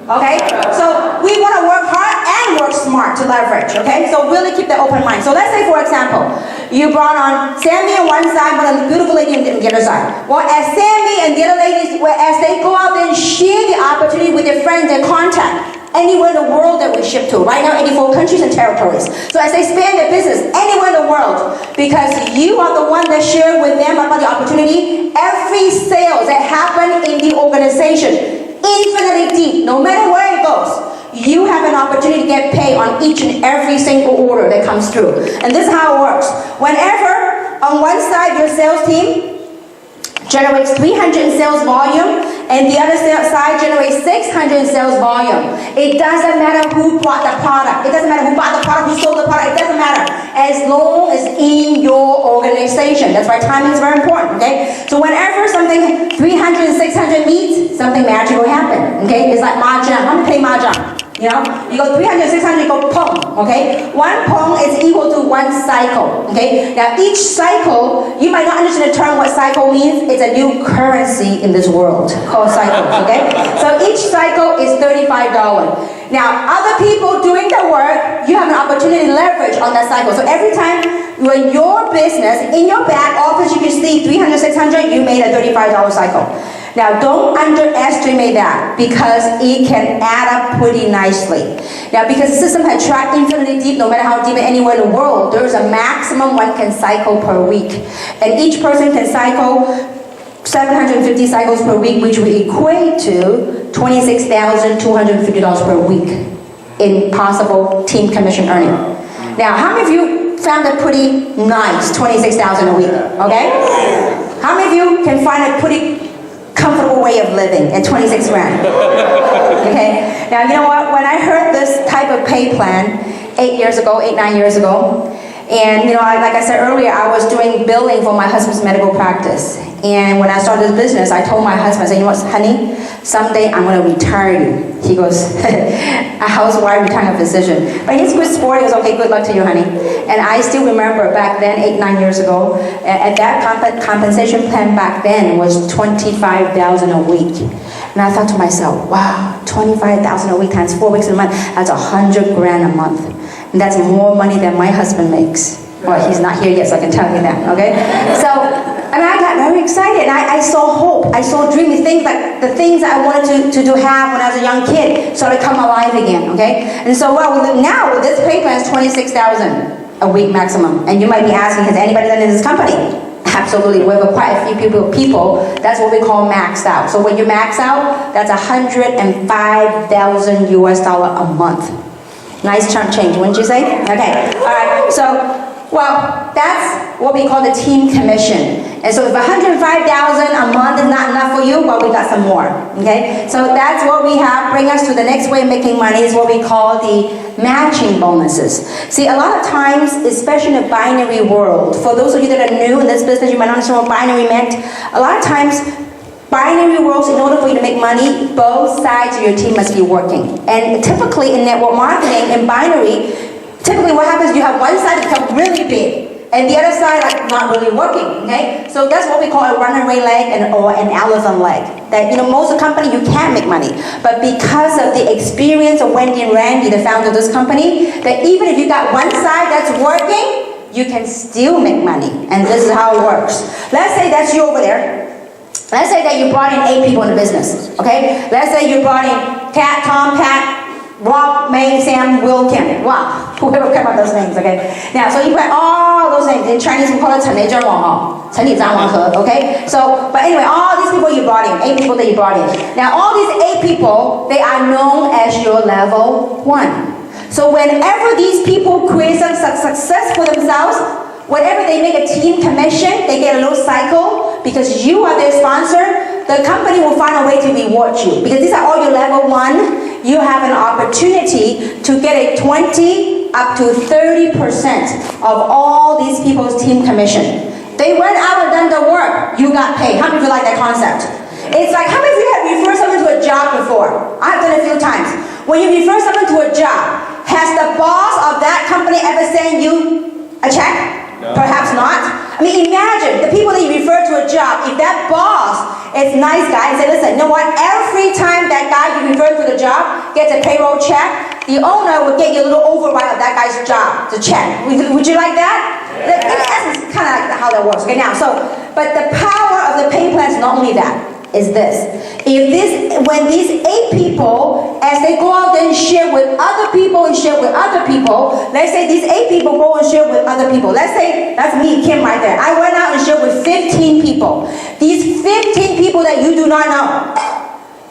Okay? So we want to work hard and work smart to leverage, okay? So really keep that open mind. So let's say, for example, you brought on Sammy on one side, but a beautiful lady on the other side. Well, as Sammy and the other ladies, as they go out and share the opportunity with their friends and contact, anywhere in the world that we ship to. Right now, 84 countries and territories. So as they expand their business anywhere in the world, because you are the one that share with them about the opportunity, every sale that happen in the organization, infinitely deep, no matter where it goes, you have an opportunity to get paid on each and every single order that comes through. And this is how it works. Whenever on one side your sales team generates 300 in sales volume, and the other side generates 600 in sales volume. It doesn't matter who bought the product. It doesn't matter who bought the product, who sold the product. It doesn't matter. As long as in your organization. That's why timing is very important, okay? So whenever something 300 and 600 meets, something magical happen, okay? It's like mahjong. How many play mahjong? You go 300, 600, you go pong, okay? One pong is equal to 1 cycle, okay? Now each cycle, you might not understand the term what cycle means. It's a new currency in this world called cycles, okay? So each cycle is $35. Now other people doing the work, you have an opportunity to leverage on that cycle. So every time when your business, in your back office, you can see 300, 600, you made a $35 cycle. Now, don't underestimate that because it can add up pretty nicely. Now, because the system has tracked infinitely deep, no matter how deep anywhere in the world, there's a maximum one can cycle per week. And each person can cycle 750 cycles per week, which will equate to $26,250 per week in possible team commission earning. Now, how many of you found it pretty nice, $26,000 a week, okay? How many of you can find a pretty comfortable way of living at 26 grand? Okay? Now, you know what? When I heard this type of pay plan 8, 9 years ago, and like I said earlier, I was doing billing for my husband's medical practice. And when I started this business, I told my husband, I said, you know what, honey, someday I'm going to retire you. He goes, how's why retiring a physician? But he's good sport. He goes, okay, good luck to you, honey. And I still remember back then, 8, 9 years ago, at that compensation plan back then was $25,000 a week. And I thought to myself, wow, $25,000 a week times 4 weeks a month, that's $100 grand a month. And that's more money than my husband makes. Well, he's not here yet, so I can tell you that, okay? So, and I got very excited, and I saw hope, I saw dreams, things like the things I wanted to have when I was a young kid started to come alive again, okay? And so now with this pay plan is $26,000 a week maximum. And you might be asking, has anybody done it in this company? Absolutely. We have quite a few people. That's what we call maxed out. So when you max out, that's $105,000 US a month. Nice chunk change, wouldn't you say? Okay. All right. So Well, that's what we call the team commission. And so if 105,000 a month is not enough for you, well, we got some more, okay? So that's what we have. Bring us to the next way of making money is what we call the matching bonuses. See, a lot of times, especially in the binary world, for those of you that are new in this business, you might not understand what binary meant. A lot of times, binary worlds, in order for you to make money, both sides of your team must be working. And typically in network marketing, in binary, typically what happens, you have one side become really big, and the other side like not really working, okay? So that's what we call a runaway leg or an elephant leg. That, most of the company, you can't make money. But because of the experience of Wendy and Randy, the founder of this company, that even if you got one side that's working, you can still make money. And this is how it works. Let's say that's you over there. Let's say that you brought in 8 people in the business, okay? Let's say you brought in Kat, Tom, Pat, Rob, May, Sam, Will, Kim. Wow, whoever came up with those names, okay? Now, so you put all those names. In Chinese, we call it 陈雷真王哈, 陈李张王和, okay? So, but anyway, all these people you brought in, 8 people that you brought in. Now, all these 8 people, they are known as your level 1. So whenever these people create some success for themselves, whenever they make a team commission, they get a little cycle because you are their sponsor. The company will find a way to reward you because these are all your level 1. You have an opportunity to get a 20 up to 30% of all these people's team commission. They went out and done the work. You got paid. How many of you like that concept? It's like, how many of you have referred someone to a job before? I've done it a few times. When you refer someone to a job, has the boss of that company ever sent you a check? No. Perhaps not. I mean, imagine the people that you refer to a job, if that boss is a nice guy and say, listen, you know what, every time that guy you refer to the job gets a payroll check, the owner will get you a little override of that guy's job, the check. Would you like that? Yeah. In essence, kind of like how that works. Okay, now, but the power of the pay plan is not only that. Is this. When these 8 people, as they go out and share with other people and share with other people, let's say these 8 people go and share with other people. Let's say, that's me, Kim, right there. I went out and shared with 15 people. These 15 people that you do not know,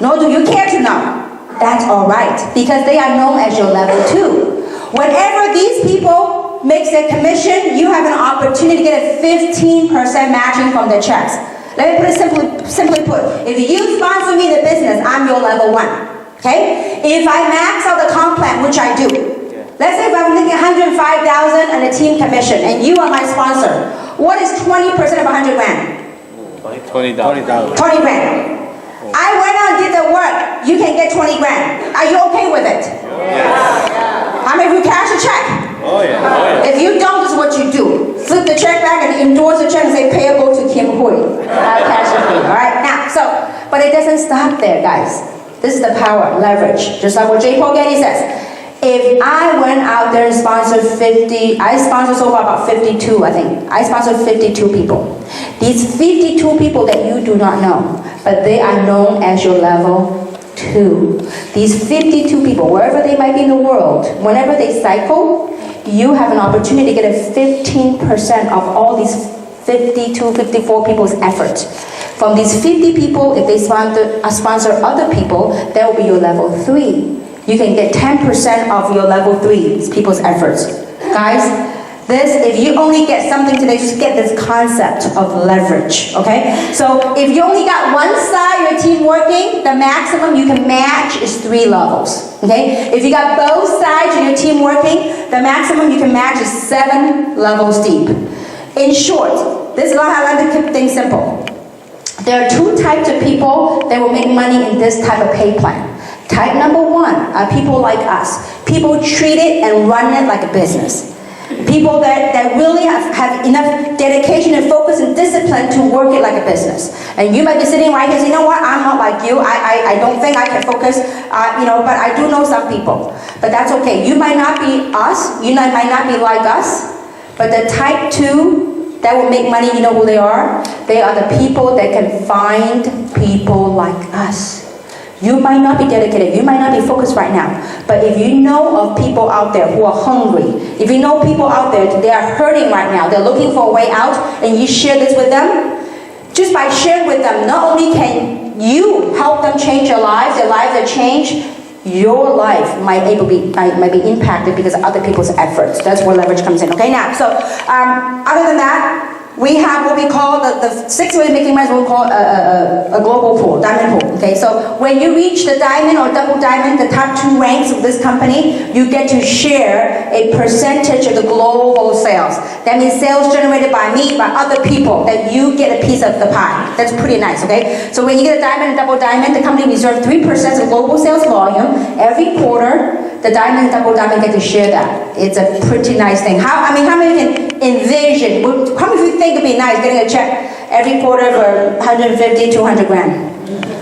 nor do you care to know, that's all right, because they are known as your level 2. Whenever these people make their commission, you have an opportunity to get a 15% matching from their checks. Let me put it simply put. If you sponsor me in the business, I'm your level 1. Okay? If I max out the comp plan, which I do, let's say if I'm making 105,000 and a team commission, and you are my sponsor, what is 20% of 100 grand? 20,000. 20 grand. I went out and did the work. You can get 20 grand. Are you okay with it? Yeah. How many of you cash a check? Oh yeah. If you don't, this is what you do. Flip the check back and endorse the check and say payable to Kim Hui. Cash it for you. Alright? Now, but it doesn't stop there, guys. This is the power, leverage. Just like what J. Paul Getty says. If I went out there and sponsored 50, I sponsored so far about 52, I think. I sponsored 52 people. These 52 people that you do not know, but they are known as your level 2. These 52 people, wherever they might be in the world, whenever they cycle, you have an opportunity to get a 15% of all these 52, 54 people's effort. From these 50 people, if they sponsor other people, that will be your level 3. You can get 10% of your level 3 people's efforts. Guys, if you only get something today, just get this concept of leverage, okay? So if you only got one side of your team working, the maximum you can match is 3 levels, okay? If you got both sides of your team working, the maximum you can match is 7 levels deep. In short, this is how I like to keep things simple. There are 2 types of people that will make money in this type of pay plan. Type number 1 are people like us. People treat it and run it like a business. People that really have enough dedication and focus and discipline to work it like a business. And you might be sitting right here saying, you know what, I'm not like you. I don't think I can focus, but I do know some people. But that's okay. You might not be us. You might not be like us. But the type 2 that will make money, you know who they are? They are the people that can find people like us. You might not be dedicated, you might not be focused right now, but if you know of people out there who are hungry, if you know people out there, they are hurting right now, they're looking for a way out, and you share this with them, just by sharing with them, not only can you help them change their lives are changed, your life might be impacted because of other people's efforts. That's where leverage comes in. Okay, now, so other than that, we have what we call the 6 way making money, what we call a global pool, diamond pool. Okay, so when you reach the diamond or double diamond, the top 2 ranks of this company, you get to share a percentage of the global sales. That means sales generated by me, by other people, that you get a piece of the pie. That's pretty nice, okay? So when you get a diamond and double diamond, the company reserves 3% of global sales volume every quarter. The diamond and double diamond get to share that. It's a pretty nice thing. How many can envision? How many of you think it'd be nice getting a check every quarter for 150, 200 grand?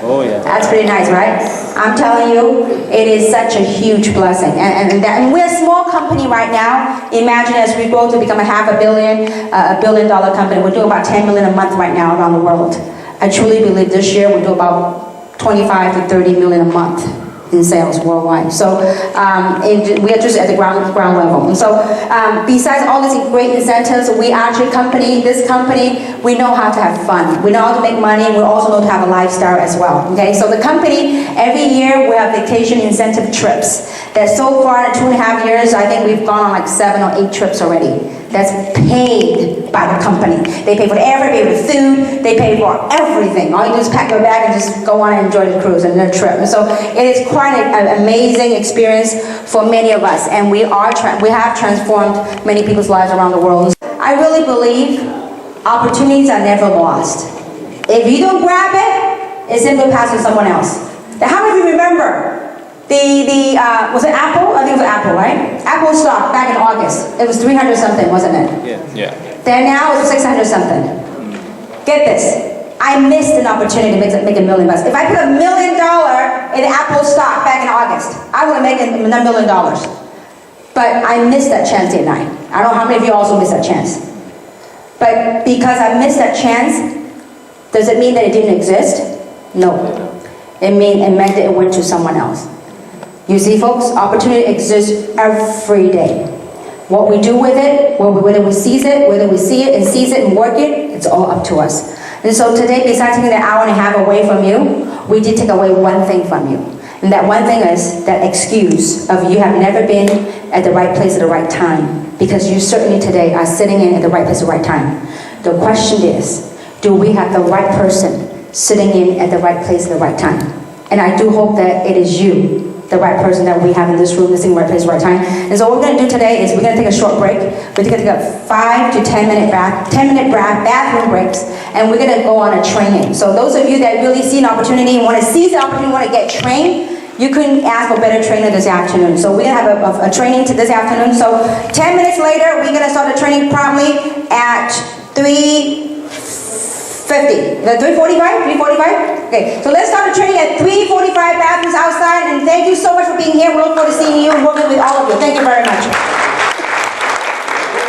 Oh yeah. That's pretty nice, right? I'm telling you, it is such a huge blessing. And we're a small company right now. Imagine as we grow to become a $500 million, $1 billion company. We're doing about 10 million a month right now around the world. I truly believe this year we'll do about 25 to 30 million a month in sales worldwide. So we are just at the ground level. And so besides all these great incentives, we actually this company, we know how to have fun. We know how to make money. We also know to have a lifestyle as well. Okay, so the company, every year we have vacation incentive trips. That so far in 2.5 years, I think we've gone on like 7 or 8 trips already. That's paid by the company. They pay for everything, the food, they pay for everything. All you do is pack your bag and just go on and enjoy the cruise and the trip. And so it is quite an amazing experience for many of us. And we have transformed many people's lives around the world. I really believe opportunities are never lost. If you don't grab it, it simply passes to someone else. Now, how many of you remember was it Apple? I think it was Apple, right? Apple stock back in August. It was 300 something, wasn't it? Yeah. Then now it's 600 something. Get this. I missed an opportunity to make $1 million. If I put $1 million in Apple stock back in August, I would have made $1 million. But I missed that chance, didn't I? I don't know how many of you also missed that chance. But because I missed that chance, does it mean that it didn't exist? No. It meant that it went to someone else. You see, folks, opportunity exists every day. What we do with it, whether we seize it, whether we see it and seize it and work it, it's all up to us. And so today, besides taking an hour and a half away from you, we did take away one thing from you. And that one thing is that excuse of you have never been at the right place at the right time. Because you certainly today are sitting in at the right place at the right time. The question is, do we have the right person sitting in at the right place at the right time? And I do hope that it is you, the right person that we have in this room, that's in the right place at the right time. And so what we're going to do today is we're going to take a short break. We're going to take a 5 to 10 minute bathroom breaks, and we're going to go on a training. So those of you that really see an opportunity and want to seize the opportunity, want to get trained, you couldn't ask for a better trainer this afternoon. So we're going to have a training this afternoon. So 10 minutes later, we're going to start the training promptly at 3:50. 3:45? 3:45? Okay, so let's start the training at 3:45, bathrooms outside, and thank you so much for being here. We look forward to seeing you and working with all of you. Thank you very much.